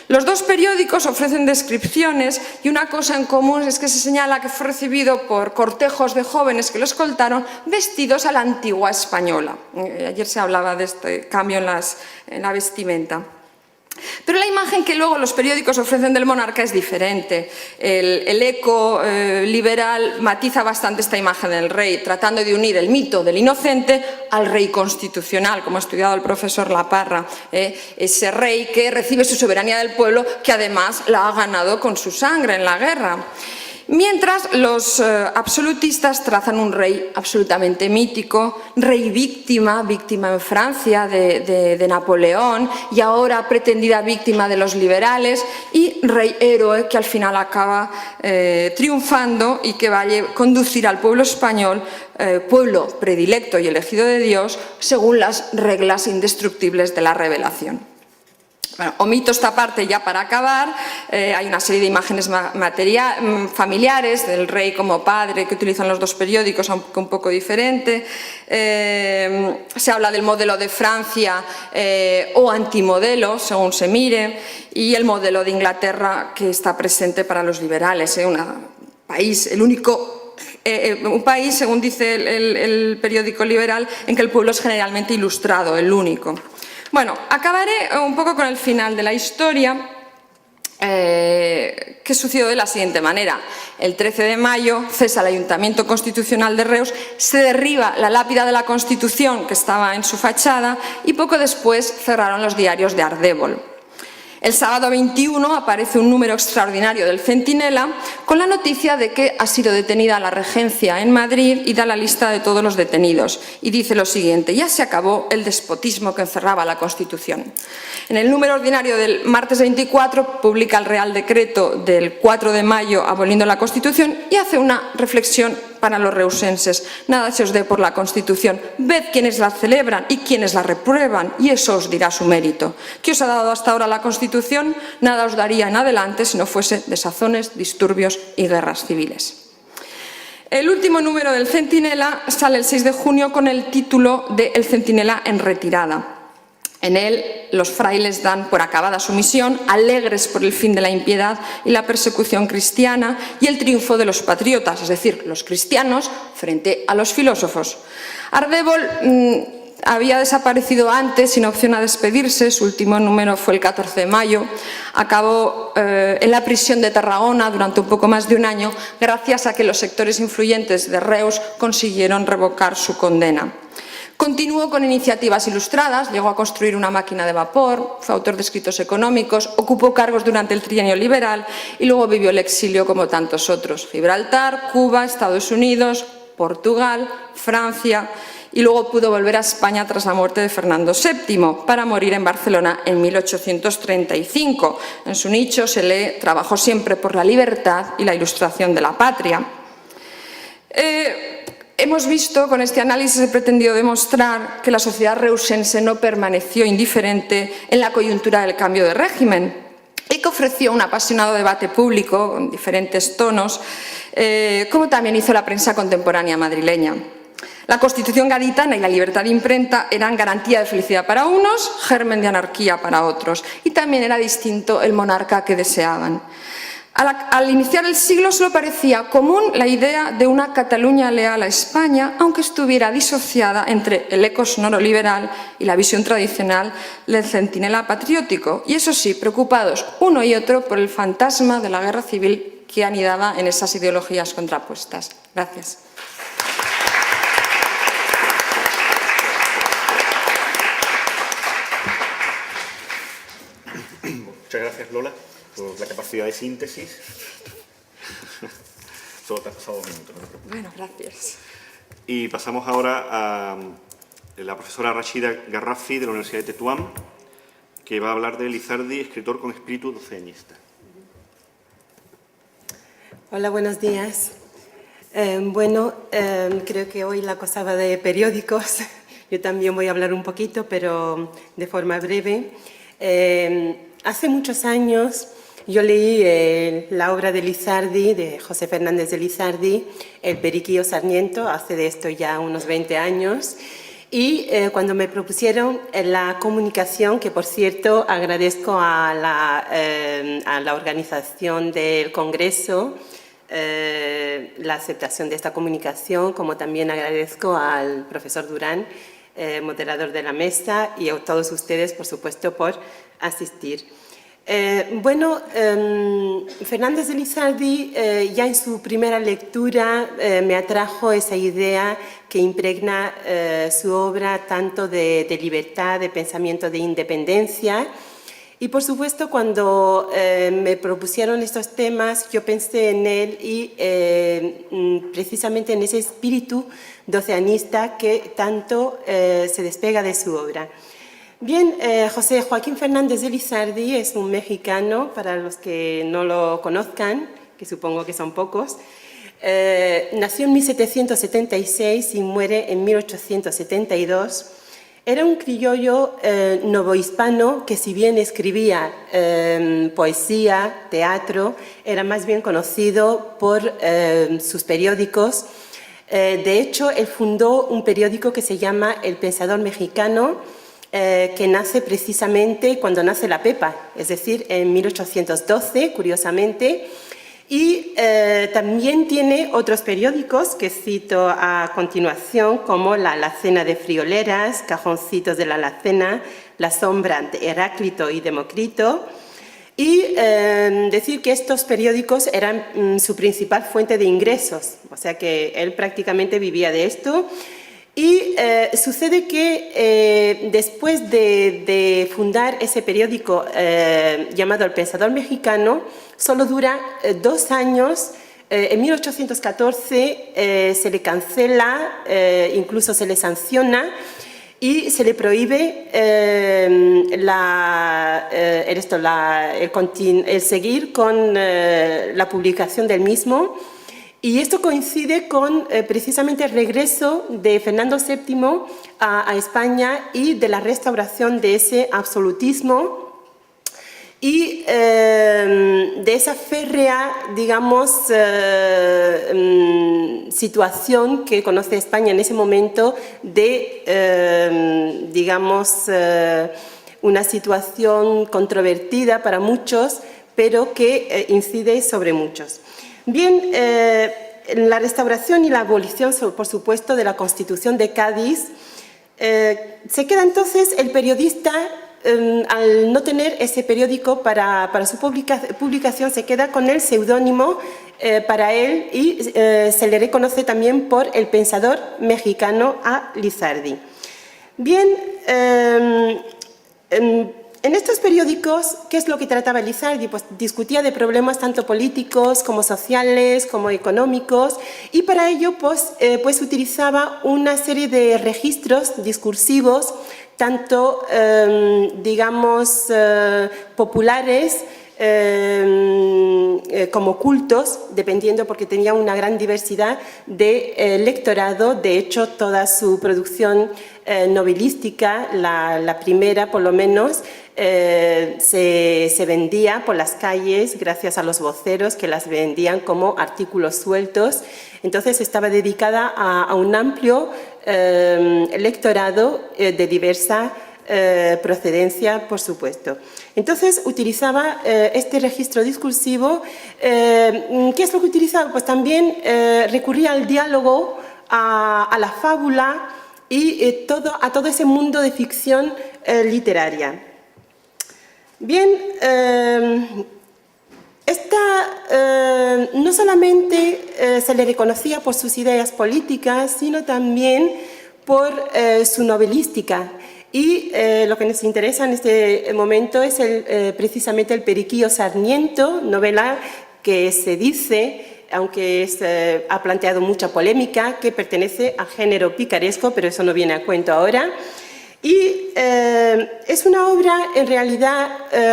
Los dos periódicos ofrecen descripciones y una cosa en común es que se señala que fue recibido por cortejos de jóvenes que lo escoltaron vestidos a la antigua española. Ayer se hablaba de este cambio en la vestimenta. Pero la imagen que luego los periódicos ofrecen del monarca es diferente. El eco liberal matiza bastante esta imagen del rey, tratando de unir el mito del inocente al rey constitucional, como ha estudiado el profesor Laparra, ese rey que recibe su soberanía del pueblo, que además la ha ganado con su sangre en la guerra. Mientras los absolutistas trazan un rey absolutamente mítico, rey víctima en Francia de Napoleón y ahora pretendida víctima de los liberales, y rey héroe que al final acaba triunfando y que va a conducir al pueblo español, pueblo predilecto y elegido de Dios, según las reglas indestructibles de la revelación. Bueno, omito esta parte ya para acabar. Hay una serie de imágenes familiares del rey como padre que utilizan los dos periódicos, aunque un poco diferente. Se habla del modelo de Francia o antimodelo, según se mire, y el modelo de Inglaterra que está presente para los liberales, un país, según dice el periódico liberal, en que el pueblo es generalmente ilustrado, el único. Bueno, acabaré un poco con el final de la historia, que sucedió de la siguiente manera. El 13 de mayo cesa el Ayuntamiento Constitucional de Reus, se derriba la lápida de la Constitución que estaba en su fachada y poco después cerraron los diarios de Ardèvol. El sábado 21 aparece un número extraordinario del Centinela con la noticia de que ha sido detenida la regencia en Madrid y da la lista de todos los detenidos. Y dice lo siguiente: ya se acabó el despotismo que encerraba la Constitución. En el número ordinario del martes 24 publica el Real Decreto del 4 de mayo aboliendo la Constitución y hace una reflexión para los reusenses: nada se os dé por la Constitución, ved quienes la celebran y quienes la reprueban, y eso os dirá su mérito. ¿Qué os ha dado hasta ahora la Constitución? Nada os daría en adelante si no fuese desazones, disturbios y guerras civiles. El último número del Centinela sale el 6 de junio con el título de El Centinela en retirada. En él, los frailes dan por acabada su misión, alegres por el fin de la impiedad y la persecución cristiana y el triunfo de los patriotas, es decir, los cristianos frente a los filósofos. Ardèvol había desaparecido antes sin opción a despedirse, su último número fue el 14 de mayo, acabó en la prisión de Tarragona durante un poco más de un año, gracias a que los sectores influyentes de Reus consiguieron revocar su condena. Continuó con iniciativas ilustradas, llegó a construir una máquina de vapor, fue autor de escritos económicos, ocupó cargos durante el trienio liberal y luego vivió el exilio como tantos otros: Gibraltar, Cuba, Estados Unidos, Portugal, Francia, y luego pudo volver a España tras la muerte de Fernando VII para morir en Barcelona en 1835. En su nicho se lee: trabajó siempre por la libertad y la ilustración de la patria. Hemos visto, con este análisis he pretendido demostrar que la sociedad reusense no permaneció indiferente en la coyuntura del cambio de régimen y que ofreció un apasionado debate público con diferentes tonos, como también hizo la prensa contemporánea madrileña. La Constitución gaditana y la libertad de imprenta eran garantía de felicidad para unos, germen de anarquía para otros, y también era distinto el monarca que deseaban. Al iniciar el siglo solo parecía común la idea de una Cataluña leal a España, aunque estuviera disociada entre el eco sonoro liberal y la visión tradicional del centinela patriótico, y eso sí, preocupados uno y otro por el fantasma de la guerra civil que anidaba en esas ideologías contrapuestas. Gracias. Muchas gracias, Lola, por la capacidad de síntesis. Solo te has pasado 2 minutos, ¿no? Bueno, gracias. Y pasamos ahora a la profesora Rachida Garrafi de la Universidad de Tetuán, que va a hablar de Lizardi, escritor con espíritu doceañista. Hola, buenos días. Creo que hoy la cosa va de periódicos. Yo también voy a hablar un poquito, pero de forma breve. Hace muchos años yo leí la obra de Lizardi, de José Fernández de Lizardi, El Periquillo Sarmiento, hace de esto ya unos 20 años. Y cuando me propusieron la comunicación, que por cierto agradezco a la organización del Congreso, la aceptación de esta comunicación, como también agradezco al profesor Durán, moderador de la mesa, y a todos ustedes, por supuesto, por asistir. Fernández de Lizardi, ya en su primera lectura me atrajo esa idea que impregna su obra tanto de libertad, de pensamiento de independencia, Y por supuesto, cuando me propusieron estos temas, yo pensé en él y precisamente en ese espíritu doceanista que tanto se despega de su obra. Bien, José Joaquín Fernández de Lizardi es un mexicano, para los que no lo conozcan, que supongo que son pocos. Nació en 1776 y muere en 1872. Era un criollo novohispano que, si bien escribía poesía, teatro, era más bien conocido por sus periódicos. De hecho, él fundó un periódico que se llama El Pensador Mexicano, que nace precisamente cuando nace la Pepa, es decir, en 1812, curiosamente. Y también tiene otros periódicos que cito a continuación, como La Alacena de Frioleras, Cajoncitos de la Alacena, La Sombra de Heráclito y Demócrito. Y decir que estos periódicos eran su principal fuente de ingresos, o sea que él prácticamente vivía de esto. Y sucede que después de fundar ese periódico llamado El Pensador Mexicano, solo dura 2 años. En 1814 se le cancela, incluso se le sanciona y se le prohíbe el seguir con la publicación del mismo. Y esto coincide con precisamente el regreso de Fernando VII a España y de la restauración de ese absolutismo y de esa férrea, digamos, situación que conoce España en ese momento de, digamos, una situación controvertida para muchos, pero que incide sobre muchos. Bien, la restauración y la abolición, por supuesto, de la Constitución de Cádiz, se queda entonces el periodista, al no tener ese periódico para su publicación, se queda con el seudónimo para él y se le reconoce también por El Pensador Mexicano a Lizardi. Bien, en estos periódicos, ¿qué es lo que trataba Lizardi? Pues discutía de problemas tanto políticos como sociales, como económicos, y para ello pues utilizaba una serie de registros discursivos, tanto, digamos, populares como cultos, dependiendo, porque tenía una gran diversidad de lectorado. De hecho, toda su producción novelística, la primera por lo menos, se vendía por las calles gracias a los voceros que las vendían como artículos sueltos. Entonces estaba dedicada a un amplio lectorado de diversa procedencia, por supuesto. Entonces utilizaba este registro discursivo. ¿Qué es lo que utilizaba? Pues también recurría al diálogo, a la fábula y a todo ese mundo de ficción literaria. Bien, no solamente se le reconocía por sus ideas políticas, sino también por su novelística. Y lo que nos interesa en este momento es precisamente el Periquillo Sarmiento, novela que se dice, aunque ha planteado mucha polémica, que pertenece al género picaresco, pero eso no viene a cuento ahora. Y es una obra en realidad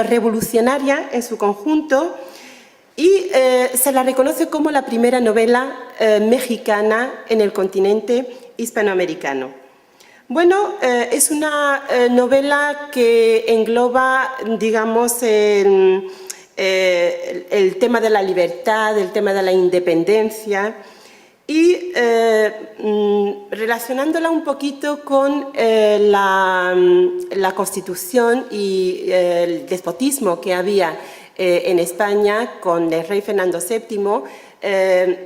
revolucionaria en su conjunto y se la reconoce como la primera novela mexicana en el continente hispanoamericano. Bueno, es una novela que engloba, digamos, el tema de la libertad, el tema de la independencia y relacionándola un poquito con la Constitución y el despotismo que había en España con el rey Fernando VII,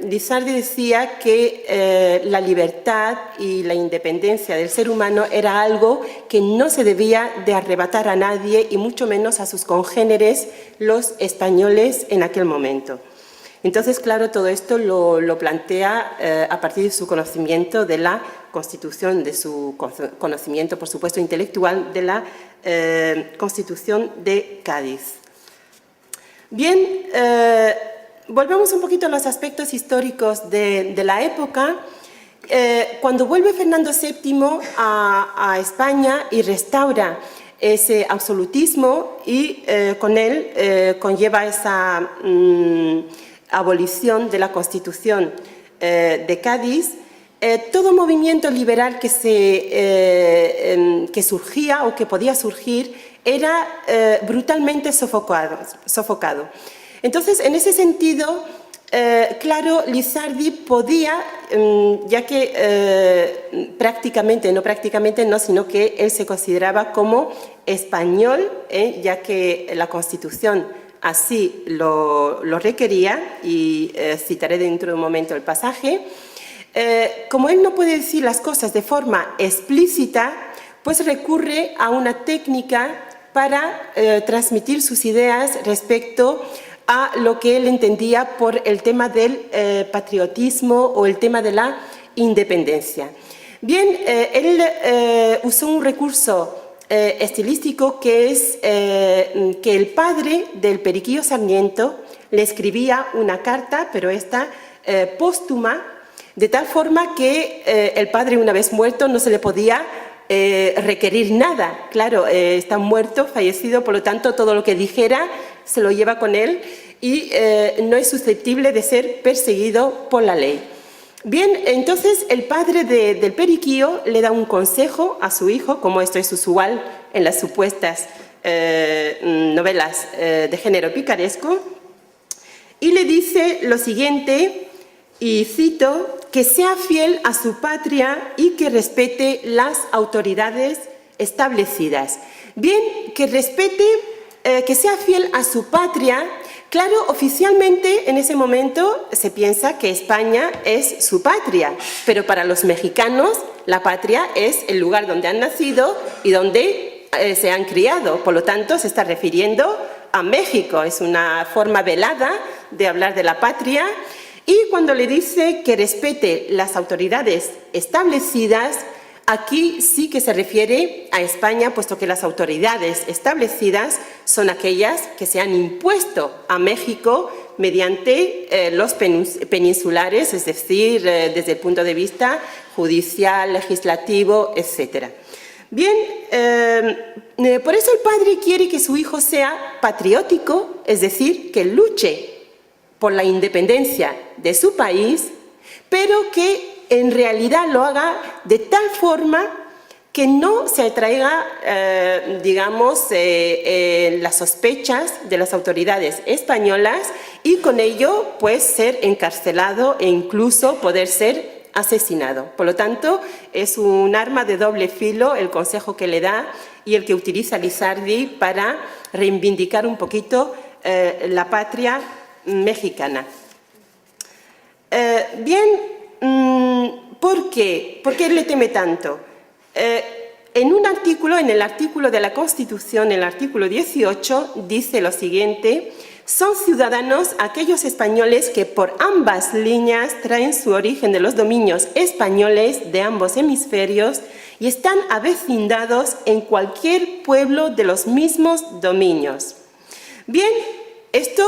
Lizardi decía que la libertad y la independencia del ser humano era algo que no se debía de arrebatar a nadie y mucho menos a sus congéneres, los españoles, en aquel momento. Entonces, claro, todo esto lo plantea a partir de su conocimiento de la Constitución, de su conocimiento, por supuesto, intelectual de la Constitución de Cádiz. Bien, volvemos un poquito a los aspectos históricos de la época. Cuando vuelve Fernando VII a España y restaura ese absolutismo y con él conlleva esa abolición de la Constitución de Cádiz, todo movimiento liberal que surgía o que podía surgir era brutalmente sofocado. Entonces, en ese sentido, claro, Lizardi podía, ya que sino que él se consideraba como español, ya que la Constitución así lo requería, y citaré dentro de un momento el pasaje. Como él no puede decir las cosas de forma explícita, pues recurre a una técnica para transmitir sus ideas respecto a lo que él entendía por el tema del patriotismo o el tema de la independencia. Bien, él usó un recurso estilístico que es que el padre del Periquillo Sarmiento le escribía una carta, pero esta póstuma, de tal forma que el padre, una vez muerto, no se le podía requerir nada. Claro, está muerto, fallecido, por lo tanto todo lo que dijera se lo lleva con él y no es susceptible de ser perseguido por la ley. Bien, entonces el padre del Periquillo le da un consejo a su hijo, como esto es usual en las supuestas novelas de género picaresco, y le dice lo siguiente, y cito: que sea fiel a su patria y que respete las autoridades establecidas. Bien, que respete, que sea fiel a su patria. Claro, oficialmente en ese momento se piensa que España es su patria, pero para los mexicanos la patria es el lugar donde han nacido y donde se han criado. Por lo tanto, se está refiriendo a México. Es una forma velada de hablar de la patria. Y cuando le dice que respete las autoridades establecidas, aquí sí que se refiere a España, puesto que las autoridades establecidas son aquellas que se han impuesto a México mediante los peninsulares, es decir, desde el punto de vista judicial, legislativo, etc. Bien, por eso el padre quiere que su hijo sea patriótico, es decir, que luche por la independencia de su país, pero que en realidad lo haga de tal forma que no se atraiga, las sospechas de las autoridades españolas y con ello pues ser encarcelado e incluso poder ser asesinado. Por lo tanto, es un arma de doble filo el consejo que le da y el que utiliza Lizardi para reivindicar un poquito la patria mexicana. ¿Por qué? ¿Por qué le teme tanto? En un artículo, en el artículo de la Constitución, el artículo 18, dice lo siguiente: son ciudadanos aquellos españoles que por ambas líneas traen su origen de los dominios españoles de ambos hemisferios y están avecindados en cualquier pueblo de los mismos dominios. Bien, esta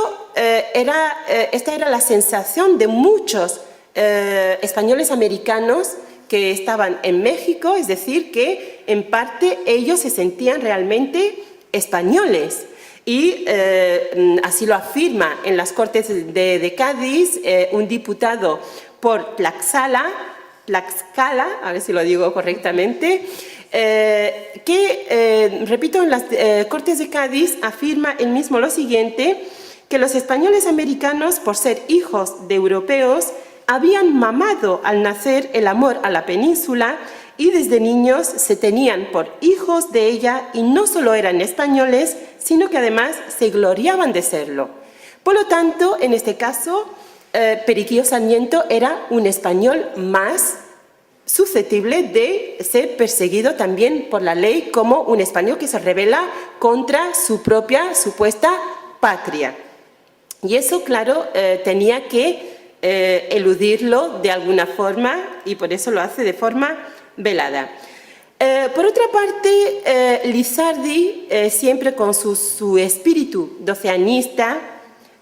era la sensación de muchos españoles americanos que estaban en México, es decir, que en parte ellos se sentían realmente españoles. Y así lo afirma en las Cortes de Cádiz un diputado por Tlaxcala, a ver si lo digo correctamente, repito, en las Cortes de Cádiz afirma él mismo lo siguiente: que los españoles americanos, por ser hijos de europeos, habían mamado al nacer el amor a la península y desde niños se tenían por hijos de ella y no solo eran españoles, sino que además se gloriaban de serlo. Por lo tanto, en este caso, Periquillo Sarmiento era un español más susceptible de ser perseguido también por la ley como un español que se rebela contra su propia supuesta patria. Y eso, claro, tenía que eludirlo de alguna forma y por eso lo hace de forma velada. Por otra parte, Lizardi, siempre con su espíritu doceanista,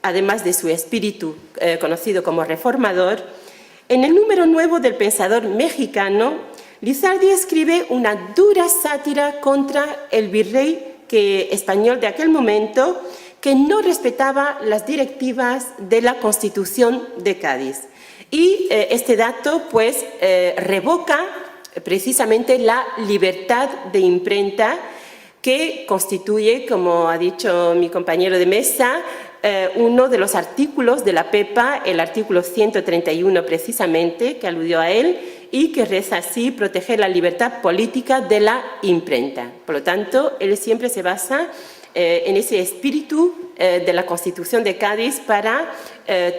además de su espíritu conocido como reformador, en el número nuevo del Pensador mexicano, Lizardi escribe una dura sátira contra el virrey español de aquel momento, que no respetaba las directivas de la Constitución de Cádiz. Y este dato, pues, revoca precisamente la libertad de imprenta que constituye, como ha dicho mi compañero de mesa, uno de los artículos de la PEPA, el artículo 131 precisamente, que aludió a él, y que reza así: proteger la libertad política de la imprenta. Por lo tanto, él siempre se basa en ese espíritu de la Constitución de Cádiz para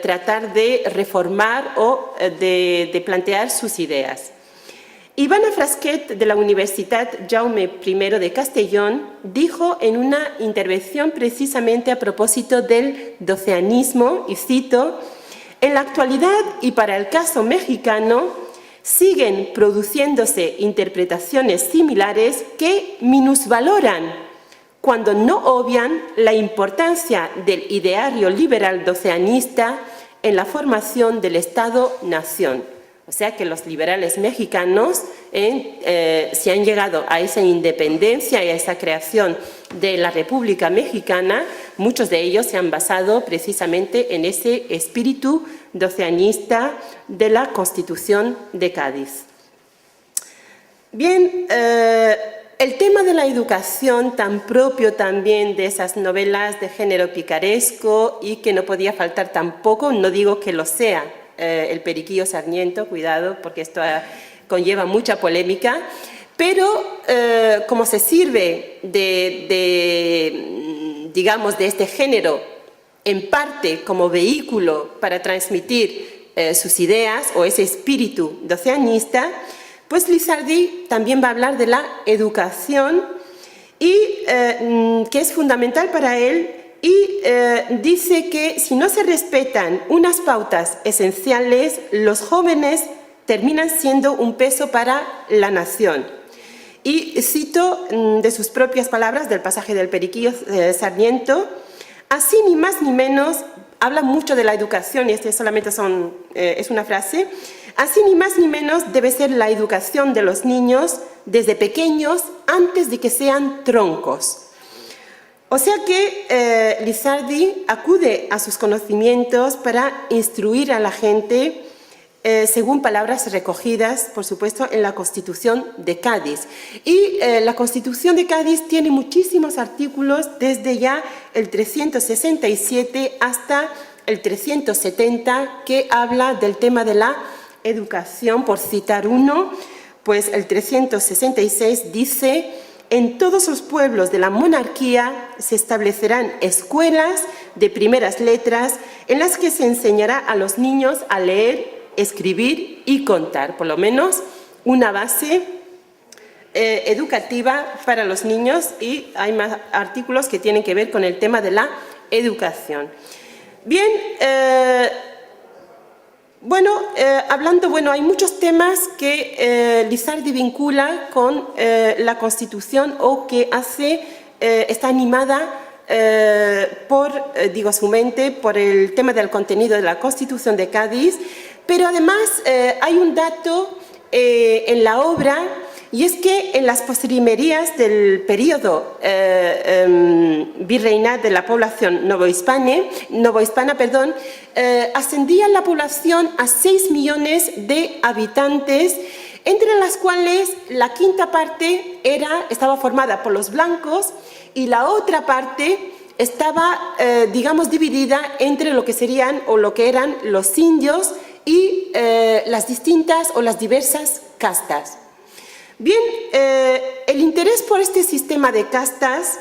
tratar de reformar o de plantear sus ideas. Ivana Frasquet, de la Universitat Jaume I de Castellón, dijo en una intervención precisamente a propósito del doceanismo, y cito: «En la actualidad y para el caso mexicano, siguen produciéndose interpretaciones similares que minusvaloran cuando no obvian la importancia del ideario liberal doceanista en la formación del Estado-nación». O sea que los liberales mexicanos, si han llegado a esa independencia y a esa creación de la República Mexicana, muchos de ellos se han basado precisamente en ese espíritu doceanista de la Constitución de Cádiz. Bien, el tema de la educación, tan propio también de esas novelas de género picaresco y que no podía faltar tampoco, no digo que lo sea, el Periquillo Sarmiento, cuidado, porque esto conlleva mucha polémica, pero como se sirve digamos, de este género en parte como vehículo para transmitir sus ideas o ese espíritu doceanista, pues Lizardi también va a hablar de la educación y que es fundamental para él, y dice que si no se respetan unas pautas esenciales, los jóvenes terminan siendo un peso para la nación. Y cito de sus propias palabras del pasaje del Periquillo Sarmiento: «Así ni más ni menos», habla mucho de la educación y este solamente es una frase, «así ni más ni menos debe ser la educación de los niños desde pequeños antes de que sean troncos». O sea que Lizardi acude a sus conocimientos para instruir a la gente según palabras recogidas, por supuesto, en la Constitución de Cádiz. Y la Constitución de Cádiz tiene muchísimos artículos, desde ya el 367 hasta el 370, que habla del tema de la educación. Por citar uno, pues el 366 dice: «En todos los pueblos de la monarquía se establecerán escuelas de primeras letras en las que se enseñará a los niños a leer, escribir y contar», por lo menos una base educativa para los niños, y hay más artículos que tienen que ver con el tema de la educación. Bien, hay muchos temas que Lizardi vincula con la Constitución o que está animada por su mente, por el tema del contenido de la Constitución de Cádiz, pero además hay un dato en la obra, y es que en las postrimerías del periodo virreinal de la población novohispana, ascendía la población a 6 millones de habitantes, entre las cuales la quinta parte estaba formada por los blancos y la otra parte estaba, dividida entre lo que serían o lo que eran los indios y las distintas o las diversas castas. Bien, el interés por este sistema de castas,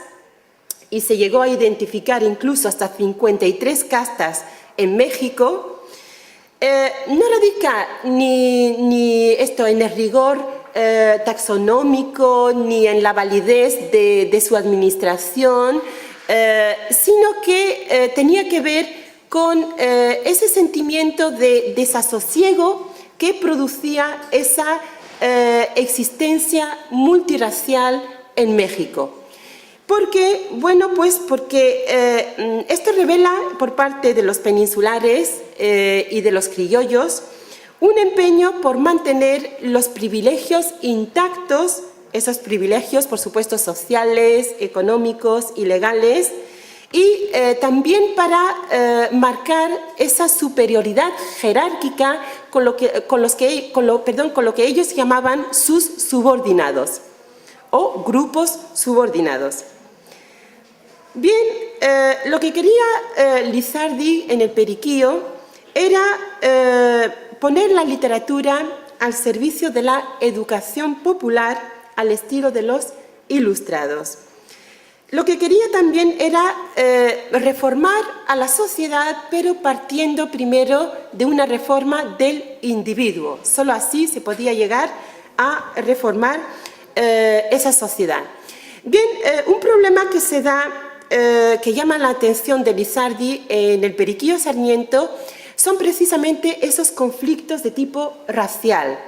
y se llegó a identificar incluso hasta 53 castas en México, no radica ni en el rigor taxonómico ni en la validez de su administración, sino que tenía que ver con ese sentimiento de desasosiego que producía esa existencia multirracial en México. Porque, bueno, pues porque esto revela por parte de los peninsulares y de los criollos un empeño por mantener los privilegios intactos, esos privilegios, por supuesto, sociales, económicos y legales, y también para marcar esa superioridad jerárquica con lo que ellos llamaban sus subordinados o grupos subordinados. Bien, lo que quería Lizardi en el Periquillo era poner la literatura al servicio de la educación popular al estilo de los ilustrados. Lo que quería también era reformar a la sociedad, pero partiendo primero de una reforma del individuo. Solo así se podía llegar a reformar esa sociedad. Bien, un problema que se da, que llama la atención de Lizardi en el Periquillo Sarmiento, son precisamente esos conflictos de tipo racial.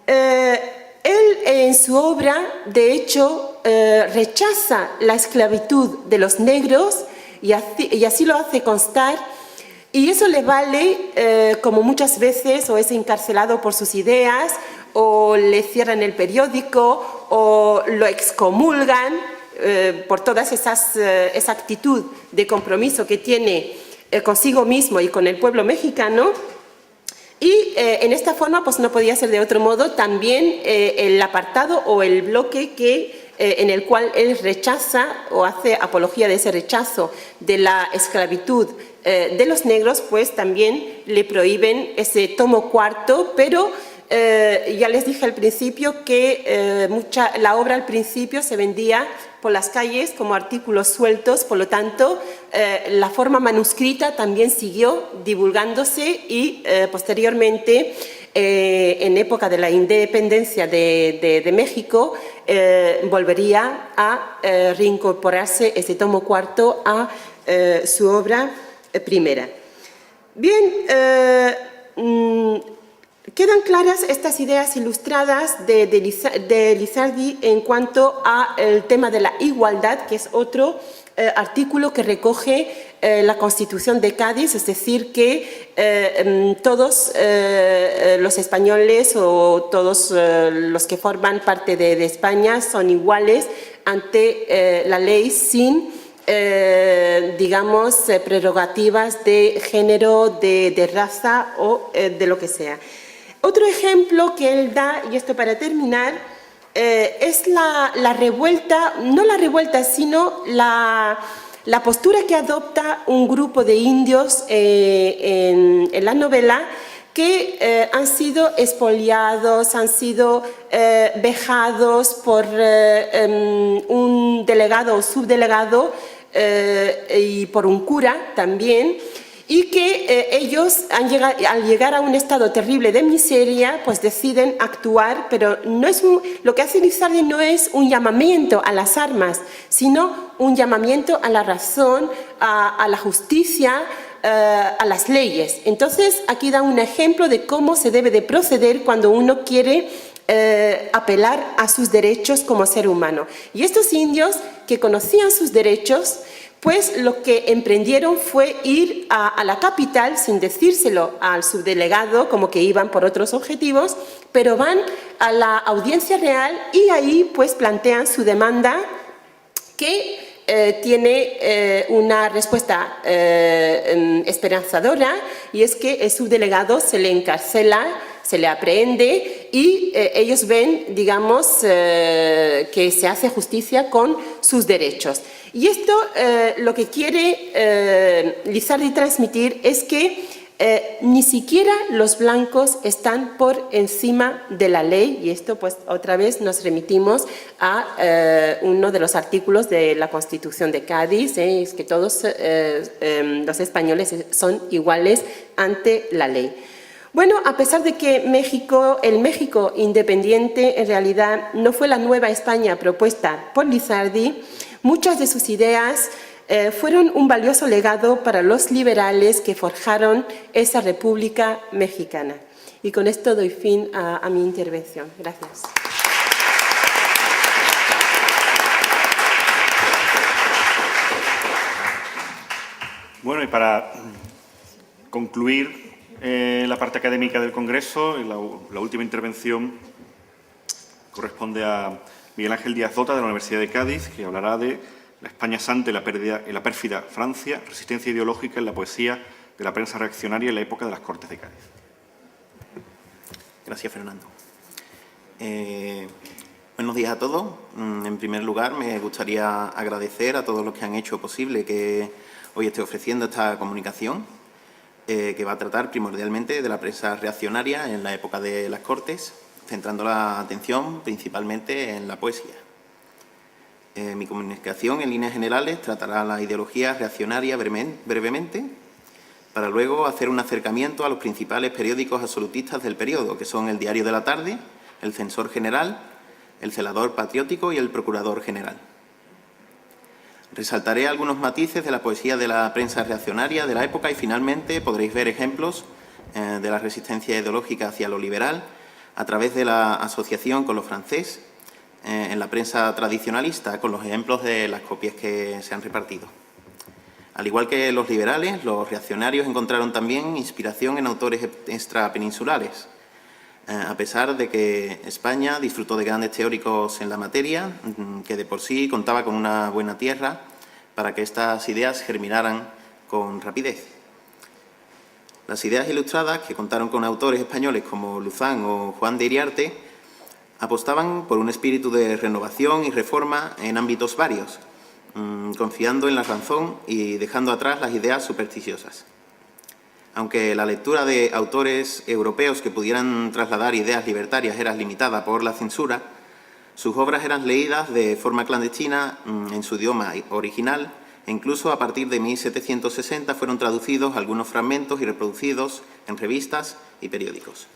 Él en su obra, de hecho, rechaza la esclavitud de los negros y así lo hace constar, y eso le vale, como muchas veces, o es encarcelado por sus ideas, o le cierran el periódico, o lo excomulgan por toda esa actitud de compromiso que tiene consigo mismo y con el pueblo mexicano. Y en esta forma, pues no podía ser de otro modo, también el apartado o el bloque en el cual él rechaza o hace apología de ese rechazo de la esclavitud de los negros, pues también le prohíben ese tomo cuarto, pero ya les dije al principio que la obra al principio se vendía por las calles como artículos sueltos, por lo tanto la forma manuscrita también siguió divulgándose y posteriormente en época de la independencia de México volvería a reincorporarse ese tomo cuarto a su obra primera. Bien, quedan claras estas ideas ilustradas de Lizardi en cuanto al tema de la igualdad, que es otro artículo que recoge la Constitución de Cádiz, es decir, que todos los españoles o todos los que forman parte de España son iguales ante la ley sin digamos, prerrogativas de género, de raza o de lo que sea. Otro ejemplo que él da, y esto para terminar, es la revuelta, no la revuelta, sino la postura que adopta un grupo de indios en la novela que han sido expoliados, han sido vejados por un delegado o subdelegado y por un cura también, y que ellos al llegar a un estado terrible de miseria, pues deciden actuar, pero no es lo que hace Lizardi no es un llamamiento a las armas, sino un llamamiento a la razón, a la justicia, a las leyes. Entonces, aquí da un ejemplo de cómo se debe de proceder cuando uno quiere apelar a sus derechos como ser humano. Y estos indios que conocían sus derechos, pues lo que emprendieron fue ir a la capital sin decírselo al subdelegado, como que iban por otros objetivos, pero van a la audiencia real y ahí pues plantean su demanda que tiene una respuesta esperanzadora, y es que el subdelegado se le encarcela, se le aprehende y ellos ven, digamos, que se hace justicia con sus derechos. Y esto lo que quiere Lizardi transmitir es que ni siquiera los blancos están por encima de la ley, y esto pues otra vez nos remitimos a uno de los artículos de la Constitución de Cádiz, es que todos los españoles son iguales ante la ley. Bueno, a pesar de que el México independiente en realidad no fue la nueva España propuesta por Lizardi, muchas de sus ideas fueron un valioso legado para los liberales que forjaron esa República Mexicana. Y con esto doy fin a mi intervención. Gracias. Bueno, y para concluir la parte académica del Congreso, la última intervención corresponde a Miguel Ángel Díaz Dota, de la Universidad de Cádiz, que hablará de la España santa y la pérfida Francia, resistencia ideológica en la poesía de la prensa reaccionaria en la época de las Cortes de Cádiz. Gracias, Fernando. Buenos días a todos. En primer lugar, me gustaría agradecer a todos los que han hecho posible que hoy esté ofreciendo esta comunicación, que va a tratar primordialmente de la prensa reaccionaria en la época de las Cortes, centrando la atención principalmente en la poesía. Mi comunicación, en líneas generales, tratará la ideología reaccionaria brevemente, para luego hacer un acercamiento a los principales periódicos absolutistas del periodo, que son el Diario de la Tarde, el Censor General, el Celador Patriótico y el Procurador General. Resaltaré algunos matices de la poesía de la prensa reaccionaria de la época y, finalmente, podréis ver ejemplos de la resistencia ideológica hacia lo liberal a través de la asociación con lo francés en la prensa tradicionalista, con los ejemplos de las copias que se han repartido. Al igual que los liberales, los reaccionarios encontraron también inspiración en autores extrapeninsulares, a pesar de que España disfrutó de grandes teóricos en la materia, que de por sí contaba con una buena tierra para que estas ideas germinaran con rapidez. Las ideas ilustradas, que contaron con autores españoles como Luzán o Juan de Iriarte, apostaban por un espíritu de renovación y reforma en ámbitos varios, confiando en la razón y dejando atrás las ideas supersticiosas. Aunque la lectura de autores europeos que pudieran trasladar ideas libertarias era limitada por la censura, sus obras eran leídas de forma clandestina en su idioma original e incluso a partir de 1760 fueron traducidos algunos fragmentos y reproducidos en revistas y periódicos.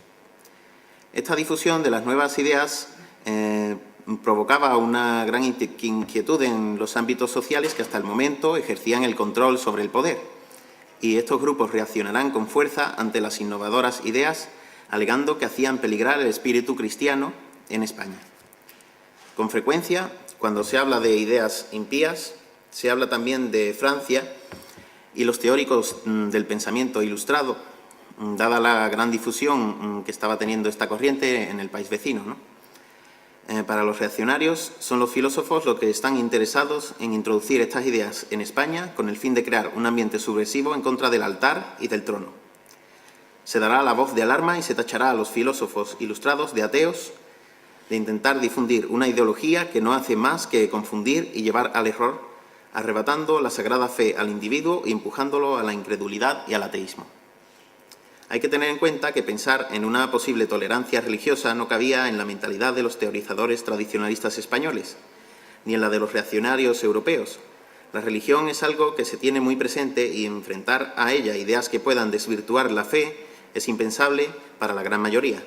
Esta difusión de las nuevas ideas provocaba una gran inquietud en los ámbitos sociales que hasta el momento ejercían el control sobre el poder. Y estos grupos reaccionarán con fuerza ante las innovadoras ideas, alegando que hacían peligrar el espíritu cristiano en España. Con frecuencia, cuando se habla de ideas impías, se habla también de Francia y los teóricos del pensamiento ilustrado, dada la gran difusión que estaba teniendo esta corriente en el país vecino, ¿no? Para los reaccionarios son los filósofos los que están interesados en introducir estas ideas en España con el fin de crear un ambiente subversivo en contra del altar y del trono. Se dará la voz de alarma y se tachará a los filósofos ilustrados de ateos, de intentar difundir una ideología que no hace más que confundir y llevar al error, arrebatando la sagrada fe al individuo y empujándolo a la incredulidad y al ateísmo. Hay que tener en cuenta que pensar en una posible tolerancia religiosa no cabía en la mentalidad de los teorizadores tradicionalistas españoles, ni en la de los reaccionarios europeos. La religión es algo que se tiene muy presente y enfrentar a ella ideas que puedan desvirtuar la fe es impensable para la gran mayoría.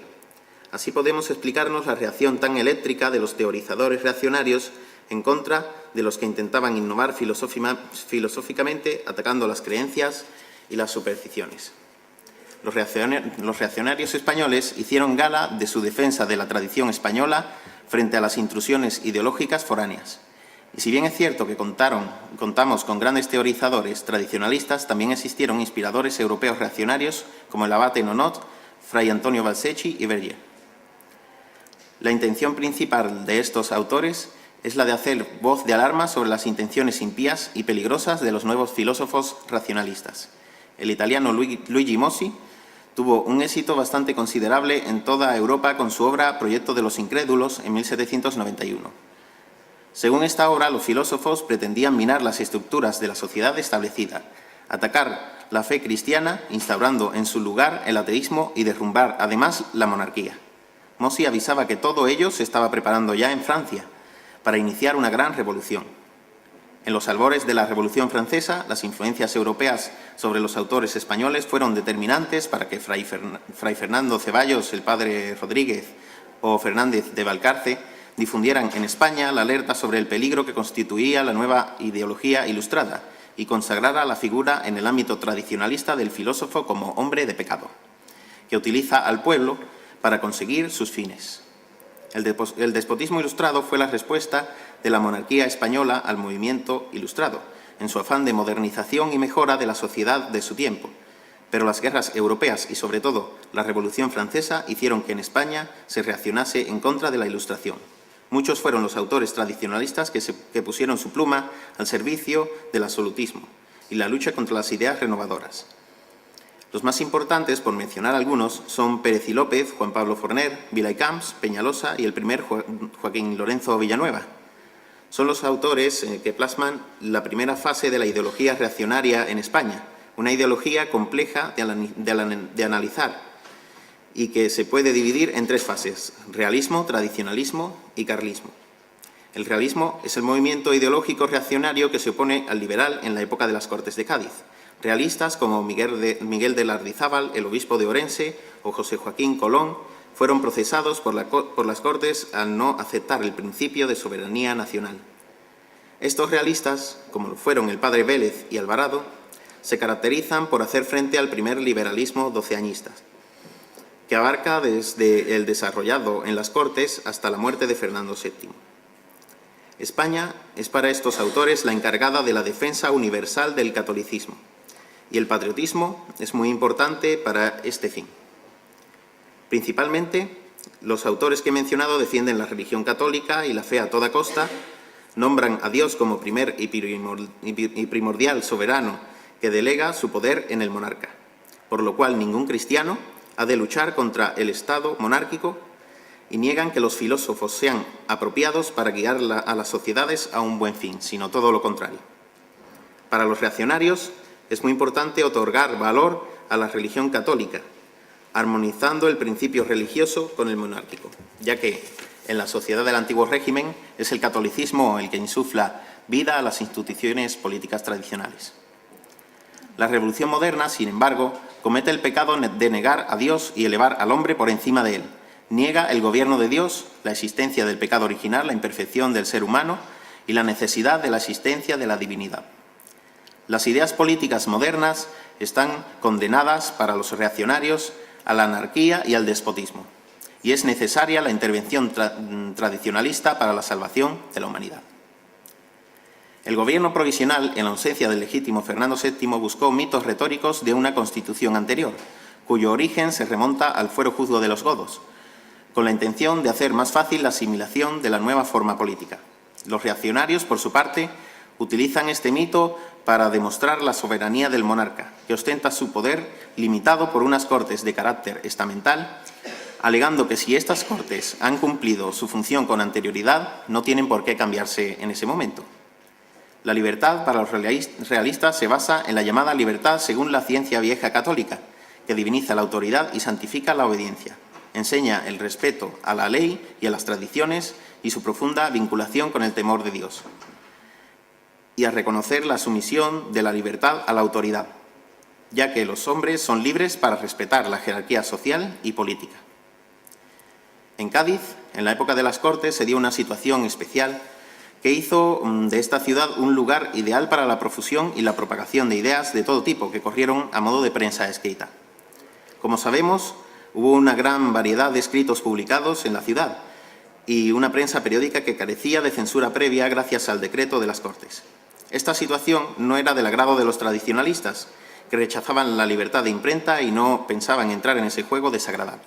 Así podemos explicarnos la reacción tan eléctrica de los teorizadores reaccionarios en contra de los que intentaban innovar filosóficamente, atacando las creencias y las supersticiones. Los reaccionarios españoles hicieron gala de su defensa de la tradición española frente a las intrusiones ideológicas foráneas. Y si bien es cierto que contamos con grandes teorizadores tradicionalistas, también existieron inspiradores europeos reaccionarios como el abate Nonot, fray Antonio Balsecchi y Berger. La intención principal de estos autores es la de hacer voz de alarma sobre las intenciones impías y peligrosas de los nuevos filósofos racionalistas. El italiano Luigi Mossi tuvo un éxito bastante considerable en toda Europa con su obra Proyecto de los Incrédulos en 1791. Según esta obra, los filósofos pretendían minar las estructuras de la sociedad establecida, atacar la fe cristiana, instaurando en su lugar el ateísmo y derrumbar, además, la monarquía. Mossi avisaba que todo ello se estaba preparando ya en Francia para iniciar una gran revolución. En los albores de la Revolución Francesa, las influencias europeas sobre los autores españoles fueron determinantes para que Fray Fernando Ceballos, el padre Rodríguez o Fernández de Valcarce difundieran en España la alerta sobre el peligro que constituía la nueva ideología ilustrada y consagrara la figura en el ámbito tradicionalista del filósofo como hombre de pecado, que utiliza al pueblo para conseguir sus fines. El despotismo ilustrado fue la respuesta de la monarquía española al movimiento ilustrado, en su afán de modernización y mejora de la sociedad de su tiempo. Pero las guerras europeas y, sobre todo, la Revolución Francesa hicieron que en España se reaccionase en contra de la Ilustración. Muchos fueron los autores tradicionalistas que pusieron su pluma al servicio del absolutismo y la lucha contra las ideas renovadoras. Los más importantes, por mencionar algunos, son Pérez y López, Juan Pablo Forner, Vila y Camps, Peñalosa y el primer Joaquín Lorenzo Villanueva. Son los autores que plasman la primera fase de la ideología reaccionaria en España, una ideología compleja de analizar y que se puede dividir en tres fases: realismo, tradicionalismo y carlismo. El realismo es el movimiento ideológico reaccionario que se opone al liberal en la época de las Cortes de Cádiz. Realistas como Miguel de Lardizábal, el obispo de Orense, o José Joaquín Colón, fueron procesados por las Cortes al no aceptar el principio de soberanía nacional. Estos realistas, como lo fueron el padre Vélez y Alvarado, se caracterizan por hacer frente al primer liberalismo doceañista, que abarca desde el desarrollado en las Cortes hasta la muerte de Fernando VII. España es para estos autores la encargada de la defensa universal del catolicismo, y el patriotismo es muy importante para este fin. Principalmente, los autores que he mencionado defienden la religión católica y la fe a toda costa, nombran a Dios como primer y primordial soberano que delega su poder en el monarca, por lo cual ningún cristiano ha de luchar contra el Estado monárquico, y niegan que los filósofos sean apropiados para guiar a las sociedades a un buen fin, sino todo lo contrario. Para los reaccionarios es muy importante otorgar valor a la religión católica, armonizando el principio religioso con el monárquico, ya que en la sociedad del antiguo régimen es el catolicismo el que insufla vida a las instituciones políticas tradicionales. La Revolución moderna, sin embargo, comete el pecado de negar a Dios y elevar al hombre por encima de él. Niega el gobierno de Dios, la existencia del pecado original, la imperfección del ser humano y la necesidad de la existencia de la divinidad. Las ideas políticas modernas están condenadas para los reaccionarios a la anarquía y al despotismo, y es necesaria la intervención tradicionalista para la salvación de la humanidad. El gobierno provisional, en la ausencia del legítimo Fernando VII, buscó mitos retóricos de una constitución anterior, cuyo origen se remonta al fuero juzgo de los godos, con la intención de hacer más fácil la asimilación de la nueva forma política. Los reaccionarios, por su parte, utilizan este mito para demostrar la soberanía del monarca, que ostenta su poder limitado por unas Cortes de carácter estamental, alegando que si estas Cortes han cumplido su función con anterioridad, no tienen por qué cambiarse en ese momento. La libertad para los realistas se basa en la llamada libertad según la ciencia vieja católica, que diviniza la autoridad y santifica la obediencia. Enseña el respeto a la ley y a las tradiciones y su profunda vinculación con el temor de Dios, y a reconocer la sumisión de la libertad a la autoridad, ya que los hombres son libres para respetar la jerarquía social y política. En Cádiz, en la época de las Cortes, se dio una situación especial que hizo de esta ciudad un lugar ideal para la profusión y la propagación de ideas de todo tipo que corrieron a modo de prensa escrita. Como sabemos, hubo una gran variedad de escritos publicados en la ciudad y una prensa periódica que carecía de censura previa gracias al decreto de las Cortes. Esta situación no era del agrado de los tradicionalistas, que rechazaban la libertad de imprenta y no pensaban entrar en ese juego desagradable.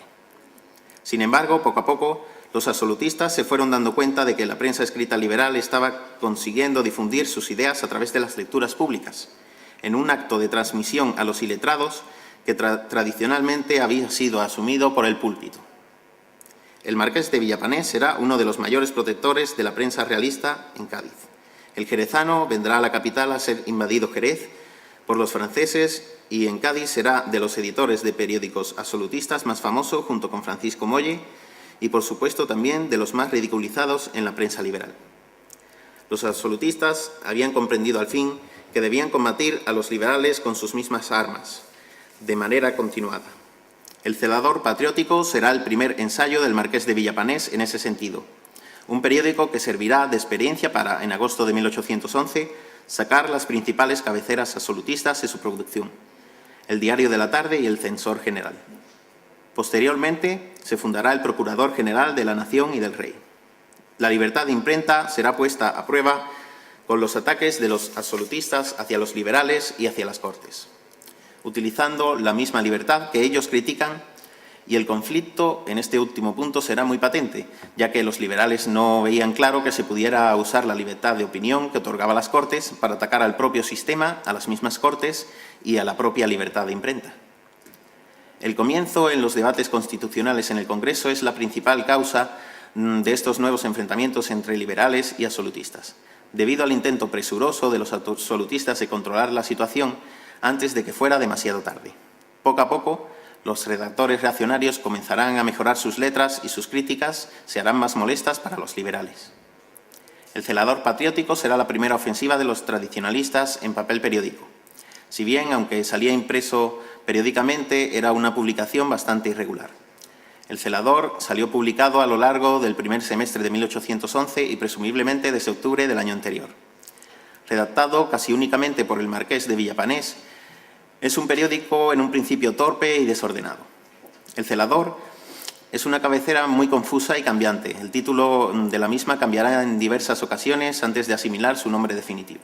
Sin embargo, poco a poco, los absolutistas se fueron dando cuenta de que la prensa escrita liberal estaba consiguiendo difundir sus ideas a través de las lecturas públicas, en un acto de transmisión a los iletrados que tradicionalmente había sido asumido por el púlpito. El marqués de Villapanés será uno de los mayores protectores de la prensa realista en Cádiz. El jerezano vendrá a la capital a ser invadido Jerez por los franceses y en Cádiz será de los editores de periódicos absolutistas más famoso junto con Francisco Molle y, por supuesto, también de los más ridiculizados en la prensa liberal. Los absolutistas habían comprendido al fin que debían combatir a los liberales con sus mismas armas, de manera continuada. El celador patriótico será el primer ensayo del marqués de Villapanés en ese sentido, un periódico que servirá de experiencia para, en agosto de 1811, sacar las principales cabeceras absolutistas de su producción, el Diario de la Tarde y el Censor General. Posteriormente, se fundará el Procurador General de la Nación y del Rey. La libertad de imprenta será puesta a prueba con los ataques de los absolutistas hacia los liberales y hacia las Cortes, utilizando la misma libertad que ellos critican, y el conflicto en este último punto será muy patente, ya que los liberales no veían claro que se pudiera usar la libertad de opinión que otorgaba las Cortes para atacar al propio sistema, a las mismas Cortes y a la propia libertad de imprenta. El comienzo en los debates constitucionales en el Congreso es la principal causa de estos nuevos enfrentamientos entre liberales y absolutistas, debido al intento presuroso de los absolutistas de controlar la situación antes de que fuera demasiado tarde. Poco a poco, los redactores reaccionarios comenzarán a mejorar sus letras y sus críticas se harán más molestas para los liberales. El celador patriótico será la primera ofensiva de los tradicionalistas en papel periódico. Si bien, aunque salía impreso periódicamente, era una publicación bastante irregular. El celador salió publicado a lo largo del primer semestre de 1811 y presumiblemente desde octubre del año anterior. Redactado casi únicamente por el marqués de Villapanés, es un periódico en un principio torpe y desordenado. El celador es una cabecera muy confusa y cambiante. El título de la misma cambiará en diversas ocasiones antes de asimilar su nombre definitivo.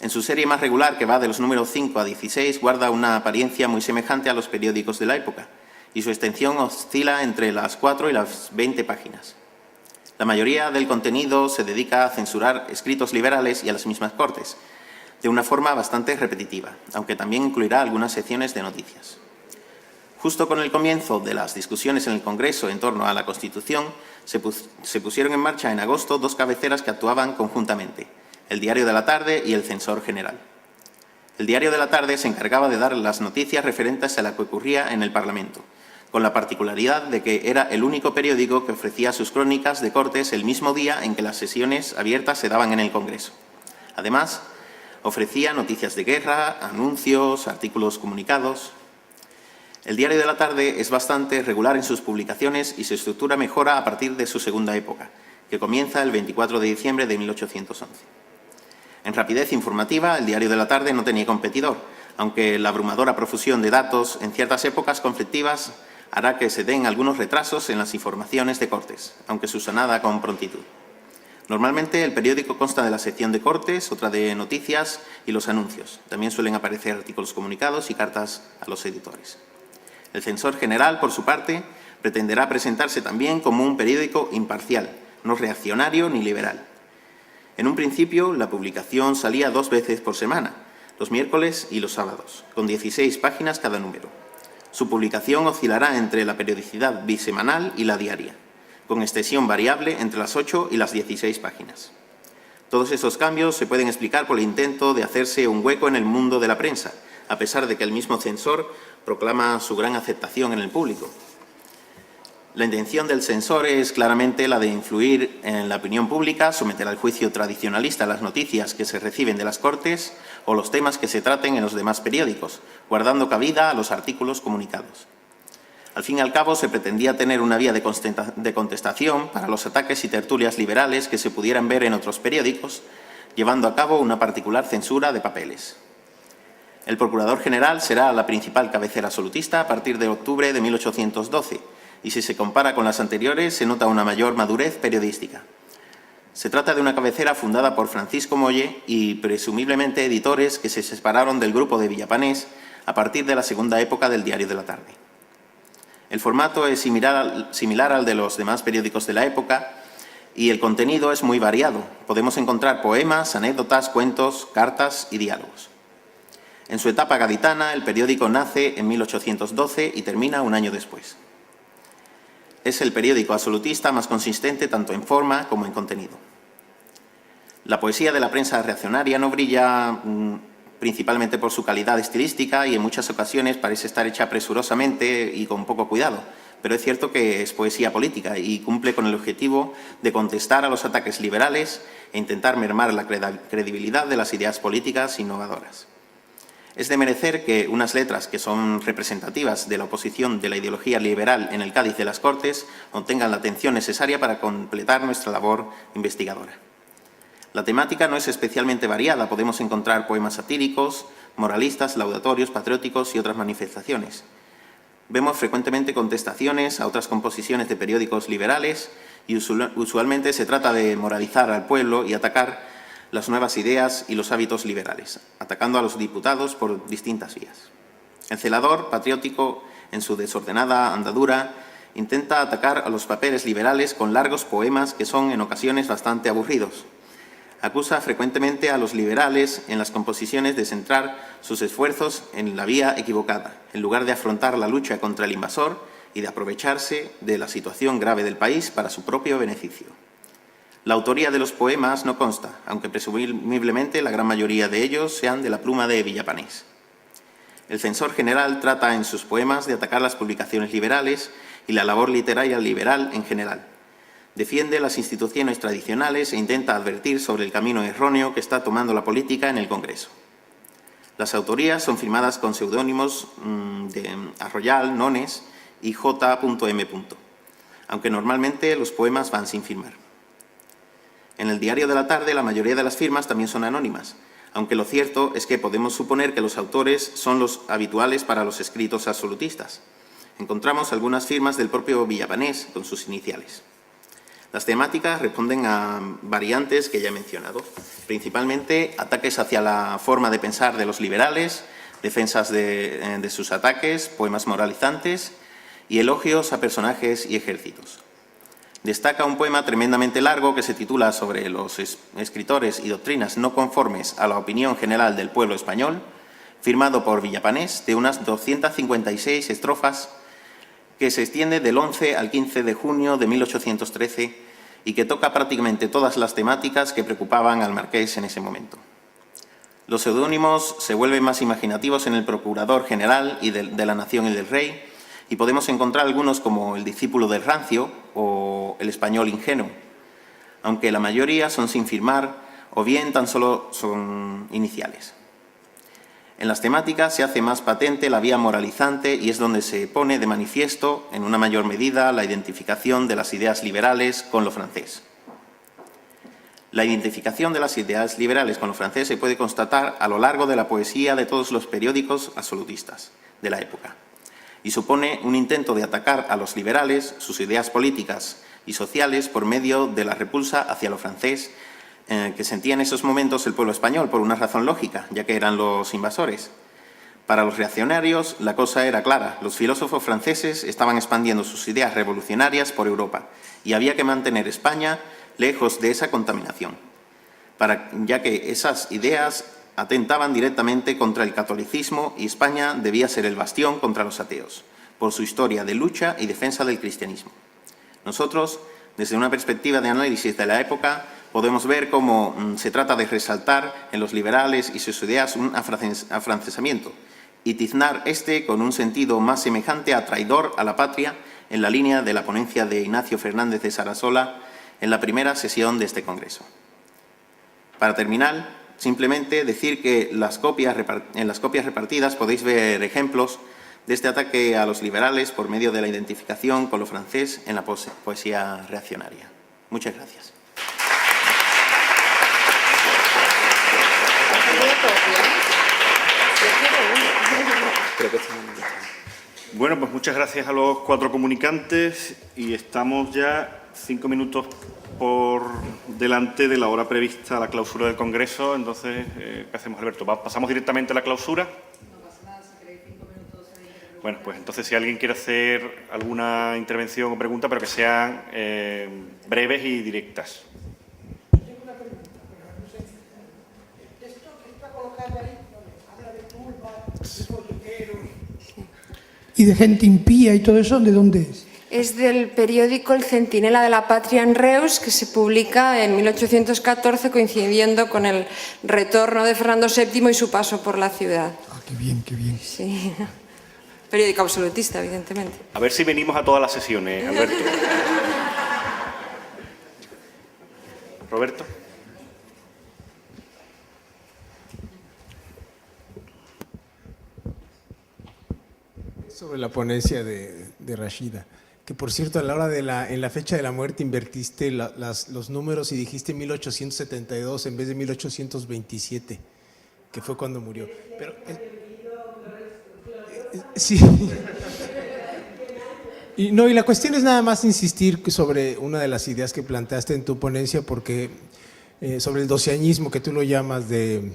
En su serie más regular, que va de los números 5 a 16, guarda una apariencia muy semejante a los periódicos de la época, y su extensión oscila entre las 4 y las 20 páginas. La mayoría del contenido se dedica a censurar escritos liberales y a las mismas Cortes, de una forma bastante repetitiva, aunque también incluirá algunas secciones de noticias. Justo con el comienzo de las discusiones en el Congreso en torno a la Constitución, se pusieron en marcha en agosto dos cabeceras que actuaban conjuntamente, el Diario de la Tarde y el Censor General. El Diario de la Tarde se encargaba de dar las noticias referentes a lo que ocurría en el Parlamento, con la particularidad de que era el único periódico que ofrecía sus crónicas de Cortes el mismo día en que las sesiones abiertas se daban en el Congreso. Además, ofrecía noticias de guerra, anuncios, artículos comunicados. El Diario de la Tarde es bastante regular en sus publicaciones y su estructura mejora a partir de su segunda época, que comienza el 24 de diciembre de 1811. En rapidez informativa, el Diario de la Tarde no tenía competidor, aunque la abrumadora profusión de datos en ciertas épocas conflictivas hará que se den algunos retrasos en las informaciones de Cortes, aunque subsanada con prontitud. Normalmente el periódico consta de la sección de Cortes, otra de noticias y los anuncios. También suelen aparecer artículos comunicados y cartas a los editores. El Censor General, por su parte, pretenderá presentarse también como un periódico imparcial, no reaccionario ni liberal. En un principio, la publicación salía 2 veces por semana, los miércoles y los sábados, con 16 páginas cada número. Su publicación oscilará entre la periodicidad bisemanal y la diaria, con extensión variable entre las 8 y las 16 páginas. Todos esos cambios se pueden explicar por el intento de hacerse un hueco en el mundo de la prensa, a pesar de que el mismo censor proclama su gran aceptación en el público. La intención del censor es claramente la de influir en la opinión pública, someter al juicio tradicionalista las noticias que se reciben de las Cortes o los temas que se traten en los demás periódicos, guardando cabida a los artículos comunicados. Al fin y al cabo, se pretendía tener una vía de contestación para los ataques y tertulias liberales que se pudieran ver en otros periódicos, llevando a cabo una particular censura de papeles. El Procurador General será la principal cabecera absolutista a partir de octubre de 1812, y si se compara con las anteriores, se nota una mayor madurez periodística. Se trata de una cabecera fundada por Francisco Molle y presumiblemente editores que se separaron del grupo de Villapanés a partir de la segunda época del Diario de la Tarde. El formato es similar al de los demás periódicos de la época y el contenido es muy variado. Podemos encontrar poemas, anécdotas, cuentos, cartas y diálogos. En su etapa gaditana, el periódico nace en 1812 y termina un año después. Es el periódico absolutista más consistente tanto en forma como en contenido. La poesía de la prensa reaccionaria no brilla principalmente por su calidad estilística y en muchas ocasiones parece estar hecha presurosamente y con poco cuidado, pero es cierto que es poesía política y cumple con el objetivo de contestar a los ataques liberales e intentar mermar la credibilidad de las ideas políticas innovadoras. Es de merecer que unas letras que son representativas de la oposición de la ideología liberal en el Cádiz de las Cortes obtengan la atención necesaria para completar nuestra labor investigadora. La temática no es especialmente variada. Podemos encontrar poemas satíricos, moralistas, laudatorios, patrióticos y otras manifestaciones. Vemos frecuentemente contestaciones a otras composiciones de periódicos liberales y usualmente se trata de moralizar al pueblo y atacar las nuevas ideas y los hábitos liberales, atacando a los diputados por distintas vías. El celador patriótico, en su desordenada andadura, intenta atacar a los papeles liberales con largos poemas que son en ocasiones bastante aburridos. Acusa frecuentemente a los liberales en las composiciones de centrar sus esfuerzos en la vía equivocada, en lugar de afrontar la lucha contra el invasor y de aprovecharse de la situación grave del país para su propio beneficio. La autoría de los poemas no consta, aunque presumiblemente la gran mayoría de ellos sean de la pluma de Villapanés. El censor general trata en sus poemas de atacar las publicaciones liberales y la labor literaria liberal en general. Defiende las instituciones tradicionales e intenta advertir sobre el camino erróneo que está tomando la política en el Congreso. Las autorías son firmadas con seudónimos de Arroyal, Nones y J.M., aunque normalmente los poemas van sin firmar. En el Diario de la Tarde la mayoría de las firmas también son anónimas, aunque lo cierto es que podemos suponer que los autores son los habituales para los escritos absolutistas. Encontramos algunas firmas del propio Villapanés con sus iniciales. Las temáticas responden a variantes que ya he mencionado, principalmente ataques hacia la forma de pensar de los liberales, defensas de sus ataques, poemas moralizantes y elogios a personajes y ejércitos. Destaca un poema tremendamente largo que se titula Sobre los escritores y doctrinas no conformes a la opinión general del pueblo español, firmado por Villapanés, de unas 256 estrofas, que se extiende del 11 al 15 de junio de 1813 y que toca prácticamente todas las temáticas que preocupaban al marqués en ese momento. Los seudónimos se vuelven más imaginativos en el Procurador General y de la Nación y del Rey, y podemos encontrar algunos como El discípulo del rancio o El español ingenuo, aunque la mayoría son sin firmar o bien tan solo son iniciales. En las temáticas se hace más patente la vía moralizante y es donde se pone de manifiesto, en una mayor medida, la identificación de las ideas liberales con lo francés. La identificación de las ideas liberales con lo francés se puede constatar a lo largo de la poesía de todos los periódicos absolutistas de la época y supone un intento de atacar a los liberales, sus ideas políticas y sociales por medio de la repulsa hacia lo francés que sentía en esos momentos el pueblo español por una razón lógica, ya que eran los invasores. Para los reaccionarios la cosa era clara. Los filósofos franceses estaban expandiendo sus ideas revolucionarias por Europa y había que mantener España lejos de esa contaminación, ya que esas ideas atentaban directamente contra el catolicismo y España debía ser el bastión contra los ateos, por su historia de lucha y defensa del cristianismo. Nosotros, desde una perspectiva de análisis de la época, podemos ver cómo se trata de resaltar en los liberales y sus ideas un afrancesamiento y tiznar este con un sentido más semejante a traidor a la patria en la línea de la ponencia de Ignacio Fernández de Sarasola en la primera sesión de este Congreso. Para terminar, simplemente decir que en las copias repartidas podéis ver ejemplos de este ataque a los liberales por medio de la identificación con lo francés en la poesía reaccionaria. Muchas gracias. Bueno, pues muchas gracias a los cuatro comunicantes y estamos ya 5 minutos por delante de la hora prevista a la clausura del Congreso. Entonces, ¿qué hacemos, Alberto? ¿Pasamos directamente a la clausura? No pasa nada, si queréis 5 minutos. Bueno, pues entonces si alguien quiere hacer alguna intervención o pregunta, pero que sean breves y directas. Tengo una pregunta, pero no sé. Esto que está colocado ahí, habla de turbas, de políticos y de gente impía y todo eso, ¿de dónde es? Es del periódico El Centinela de la Patria en Reus, que se publica en 1814, coincidiendo con el retorno de Fernando VII y su paso por la ciudad. Ah, qué bien, qué bien. Sí. Periódico absolutista, evidentemente. A ver si venimos a todas las sesiones, Alberto. Roberto. Sobre la ponencia de Rashida. que por cierto, a la hora de en la fecha de la muerte invertiste los números y dijiste 1872 en vez de 1827, que fue cuando murió. Pero, sí. Y la cuestión es nada más insistir sobre una de las ideas que planteaste en tu ponencia, porque sobre el doceañismo, que tú lo llamas de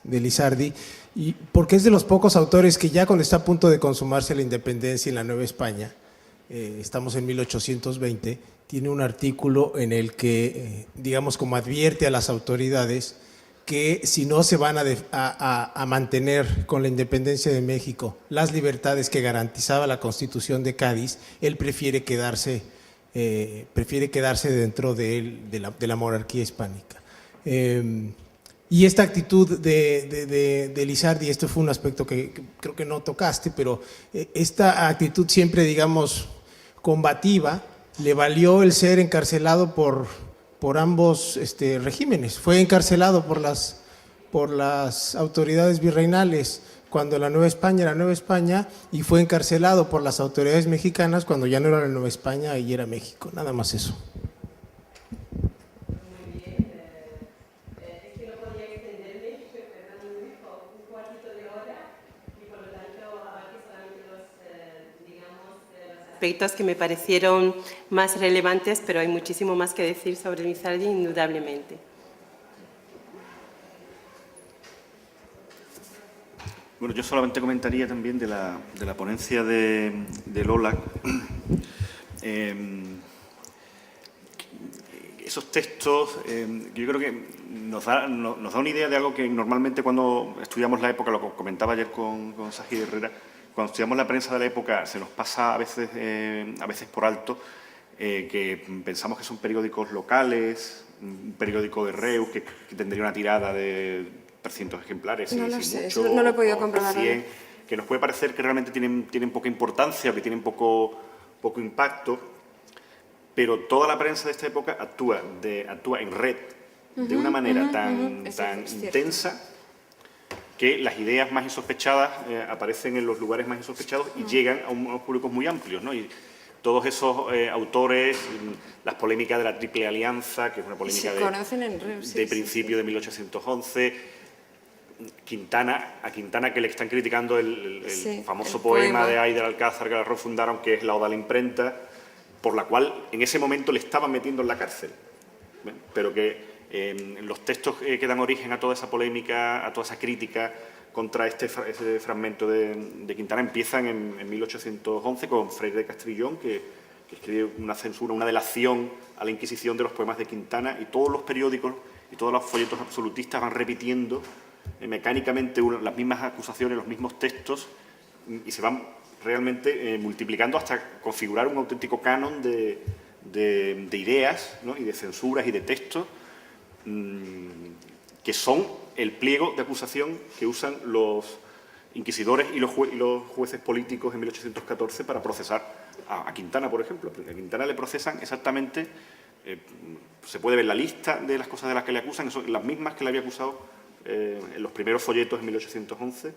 Lizardi, y porque es de los pocos autores que ya cuando está a punto de consumarse la independencia en la Nueva España, estamos en 1820, tiene un artículo en el que, digamos, como advierte a las autoridades que si no se van a mantener con la independencia de México las libertades que garantizaba la Constitución de Cádiz, él prefiere quedarse dentro de la monarquía hispánica. Y esta actitud de Lizardi, esto fue un aspecto que creo que no tocaste, pero esta actitud siempre, digamos, combativa, le valió el ser encarcelado por ambos regímenes. Fue encarcelado por las autoridades virreinales cuando la Nueva España era Nueva España, y fue encarcelado por las autoridades mexicanas cuando ya no era la Nueva España y era México. Nada más eso. Aspectos que me parecieron más relevantes, pero hay muchísimo más que decir sobre Lizardi, indudablemente. Bueno, yo solamente comentaría también de la ponencia de Lola. Esos textos, yo creo que nos da una idea de algo que normalmente cuando estudiamos la época, lo comentaba ayer con Sajid Herrera, cuando estudiamos la prensa de la época se nos pasa a veces por alto que pensamos que son periódicos locales, un periódico de Reus que tendría una tirada de 300 ejemplares, no lo sin sé, mucho, no lo he podido o comprobar. 100, que nos puede parecer que realmente tienen poca importancia o que tienen poco impacto, pero toda la prensa de esta época actúa en red de una manera tan intensa que las ideas más insospechadas aparecen en los lugares más insospechados y llegan a unos públicos muy amplios, ¿no? Y todos esos autores, las polémicas de la Triple Alianza, que es una polémica de principio de 1811, a Quintana que le están criticando el famoso poema de Ay del Alcázar que la refundaron, que es la Oda a la imprenta, por la cual en ese momento le estaban metiendo en la cárcel, pero que los textos que dan origen a toda esa polémica, a toda esa crítica contra ese fragmento de Quintana empiezan en 1811 con Freire de Castrillón, que escribe una censura, una delación a la Inquisición de los poemas de Quintana, y todos los periódicos y todos los folletos absolutistas van repitiendo mecánicamente las mismas acusaciones, los mismos textos, y se van realmente multiplicando hasta configurar un auténtico canon de ideas, ¿no? Y de censuras y de textos que son el pliego de acusación que usan los inquisidores y los jueces políticos en 1814 para procesar a Quintana, por ejemplo. Porque a Quintana le procesan exactamente, se puede ver la lista de las cosas de las que le acusan, que son las mismas que le había acusado en los primeros folletos en 1811,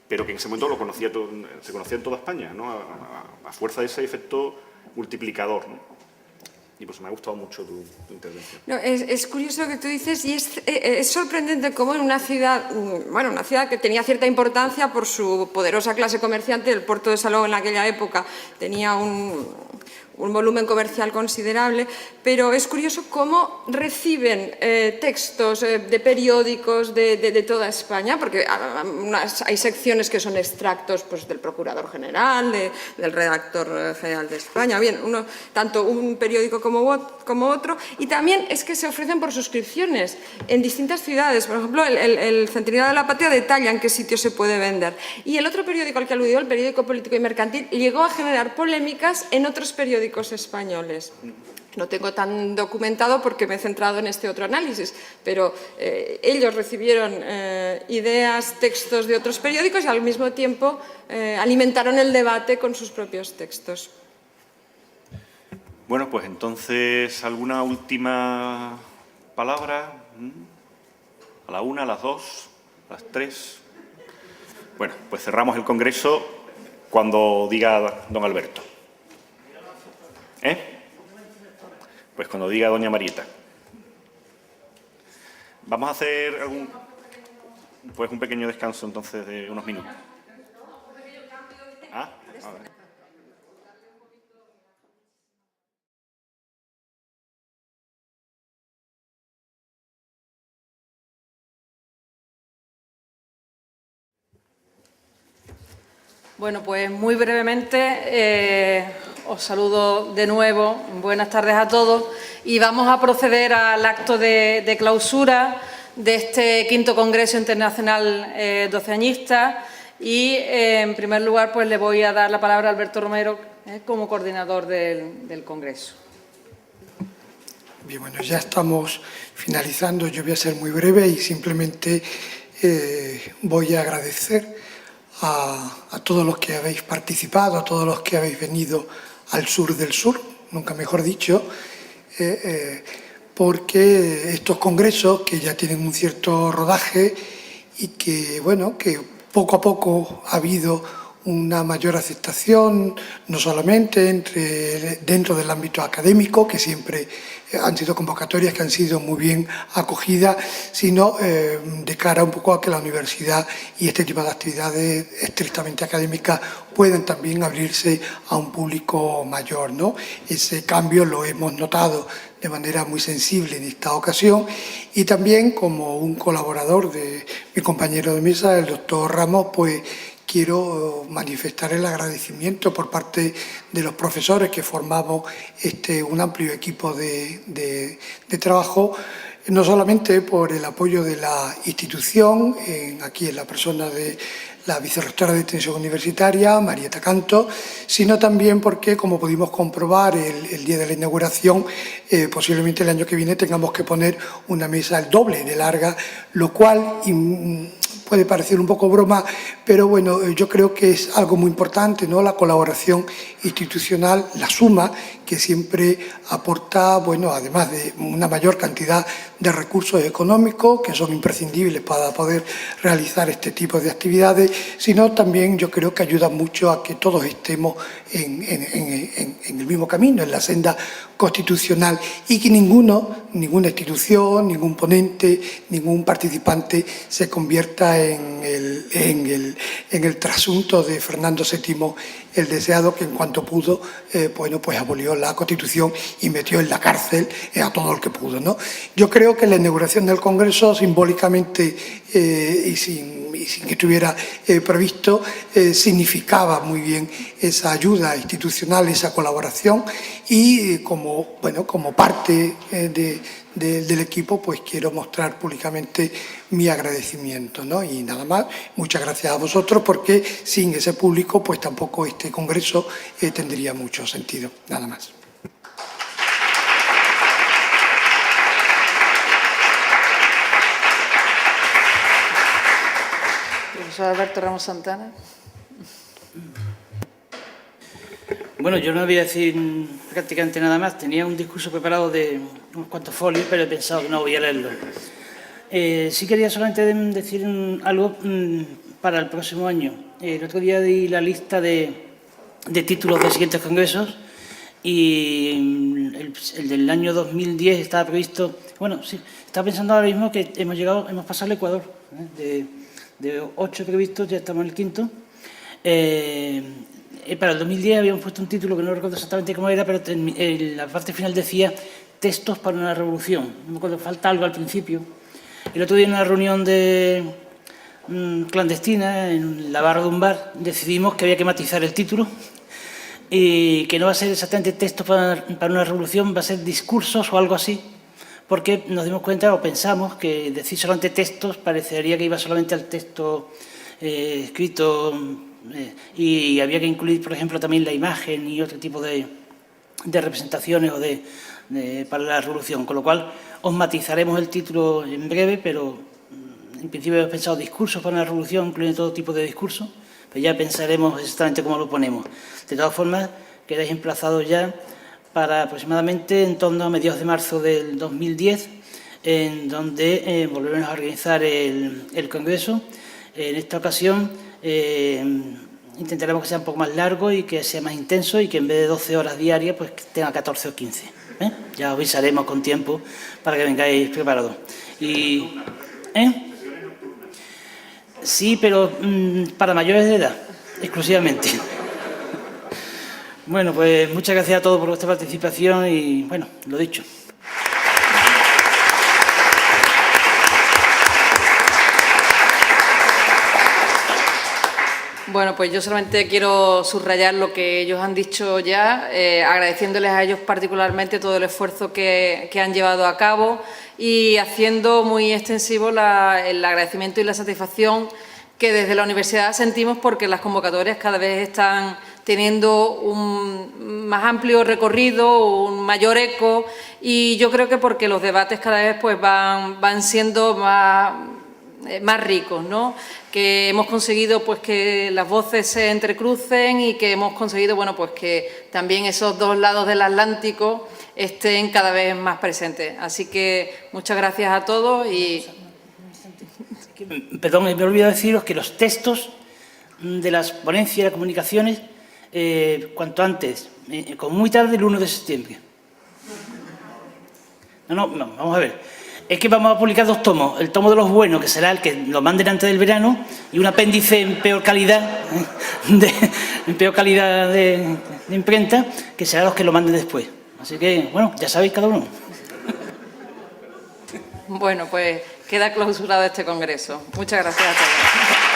pero que en ese momento se conocía en toda España, ¿no? A fuerza de ese efecto multiplicador, ¿no? Y pues me ha gustado mucho tu intervención. No, es curioso lo que tú dices, y es sorprendente cómo en una ciudad que tenía cierta importancia por su poderosa clase comerciante, el puerto de Salou en aquella época tenía un volumen comercial considerable, pero es curioso cómo reciben textos de periódicos de toda España, porque hay secciones que son extractos pues, del Procurador General, del Redactor General de España, bien, tanto un periódico como otro, y también es que se ofrecen por suscripciones en distintas ciudades. Por ejemplo, el Centinela de la Patria detalla en qué sitio se puede vender. Y el otro periódico al que aludió, el periódico Político y Mercantil, llegó a generar polémicas en otros periódicos españoles. No tengo tan documentado porque me he centrado en este otro análisis, pero ellos recibieron ideas, textos de otros periódicos y al mismo tiempo alimentaron el debate con sus propios textos. Bueno, pues entonces, ¿alguna última palabra? ¿A la 1, a las 2, a las 3? Bueno, pues cerramos el congreso cuando diga don Alberto. Pues cuando diga doña Marieta. Vamos a hacer un pequeño descanso entonces de unos minutos. A ver. Bueno, pues muy brevemente os saludo de nuevo. Buenas tardes a todos y vamos a proceder al acto de clausura de este quinto Congreso Internacional doceañista y, en primer lugar, pues le voy a dar la palabra a Alberto Romero como coordinador del Congreso. Bien, bueno, ya estamos finalizando. Yo voy a ser muy breve y simplemente voy a agradecer a todos los que habéis participado, a todos los que habéis venido al sur del sur, nunca mejor dicho, porque estos congresos que ya tienen un cierto rodaje y que, bueno, que poco a poco ha habido una mayor aceptación, no solamente dentro del ámbito académico, que siempre han sido convocatorias que han sido muy bien acogidas, sino de cara un poco a que la universidad y este tipo de actividades estrictamente académicas puedan también abrirse a un público mayor, ¿no? Ese cambio lo hemos notado de manera muy sensible en esta ocasión y también como un colaborador de mi compañero de mesa, el doctor Ramos, pues quiero manifestar el agradecimiento por parte de los profesores que formamos un amplio equipo de trabajo, no solamente por el apoyo de la institución, aquí en la persona de la vicerrectora de Extensión Universitaria, Marieta Canto, sino también porque, como pudimos comprobar el día de la inauguración, posiblemente el año que viene tengamos que poner una mesa el doble de larga, lo cual puede parecer un poco broma, pero bueno, yo creo que es algo muy importante, ¿no? La colaboración institucional, la suma, que siempre aporta, bueno, además de una mayor cantidad de recursos económicos que son imprescindibles para poder realizar este tipo de actividades, sino también yo creo que ayuda mucho a que todos estemos en el mismo camino, en la senda constitucional y que ninguna institución, ningún ponente, ningún participante se convierta en el trasunto de Fernando VII el deseado, que en cuanto pudo, bueno, pues abolió la Constitución y metió en la cárcel a todo el que pudo, ¿no? Yo creo que la inauguración del Congreso, simbólicamente y sin que estuviera previsto, significaba muy bien esa ayuda institucional, esa colaboración y como parte del equipo, pues quiero mostrar públicamente mi agradecimiento, ¿no? Y nada más, muchas gracias a vosotros, porque sin ese público, pues tampoco este congreso tendría mucho sentido. Nada más. Profesor Alberto Ramos Santana. Bueno, yo no voy a decir prácticamente nada más. Tenía un discurso preparado de unos cuantos folios, pero he pensado que no voy a leerlo. Sí quería solamente decir algo para el próximo año. El otro día di la lista de títulos de siguientes congresos y el del año 2010 estaba previsto. Bueno, sí, estaba pensando ahora mismo que hemos pasado al Ecuador. De 8 previstos, ya estamos en el quinto. Para el 2010 habíamos puesto un título que no recuerdo exactamente cómo era, pero en la parte final decía Textos para una revolución. No me acuerdo, falta algo al principio. El otro día en una reunión clandestina en la barra de un bar decidimos que había que matizar el título y que no va a ser exactamente Textos para una revolución, va a ser Discursos o algo así, porque nos dimos cuenta o pensamos que decir solamente textos parecería que iba solamente al texto escrito y había que incluir, por ejemplo, también la imagen y otro tipo de representaciones para la revolución, con lo cual os matizaremos el título en breve, pero en principio hemos pensado Discursos para una revolución, incluyendo todo tipo de discursos, pero ya pensaremos exactamente cómo lo ponemos. De todas formas, quedáis emplazados ya para aproximadamente en torno a mediados de marzo del 2010, en donde volveremos a organizar el Congreso. En esta ocasión intentaremos que sea un poco más largo y que sea más intenso y que en vez de 12 horas diarias, pues que tenga 14 o 15. Ya os avisaremos con tiempo para que vengáis preparados. Y, sí, pero para mayores de edad, exclusivamente. Bueno, pues muchas gracias a todos por vuestra participación y, bueno, lo dicho. Bueno, pues yo solamente quiero subrayar lo que ellos han dicho ya, agradeciéndoles a ellos particularmente todo el esfuerzo que han llevado a cabo y haciendo muy extensivo el agradecimiento y la satisfacción que desde la universidad sentimos porque las convocatorias cada vez están teniendo un más amplio recorrido, un mayor eco y yo creo que porque los debates cada vez pues van siendo más ricos, ¿no? Que hemos conseguido pues que las voces se entrecrucen y que hemos conseguido bueno pues que también esos dos lados del Atlántico estén cada vez más presentes. Así que muchas gracias a todos y... Perdón, me he olvidado deciros que los textos de las ponencias y las comunicaciones, cuanto antes, como muy tarde, el 1 de septiembre. No, vamos a ver. Es que vamos a publicar 2 tomos. El tomo de los buenos, que será el que lo manden antes del verano, y un apéndice en peor calidad, de imprenta, que será los que lo manden después. Así que, bueno, ya sabéis cada uno. Bueno, pues queda clausurado este congreso. Muchas gracias a todos.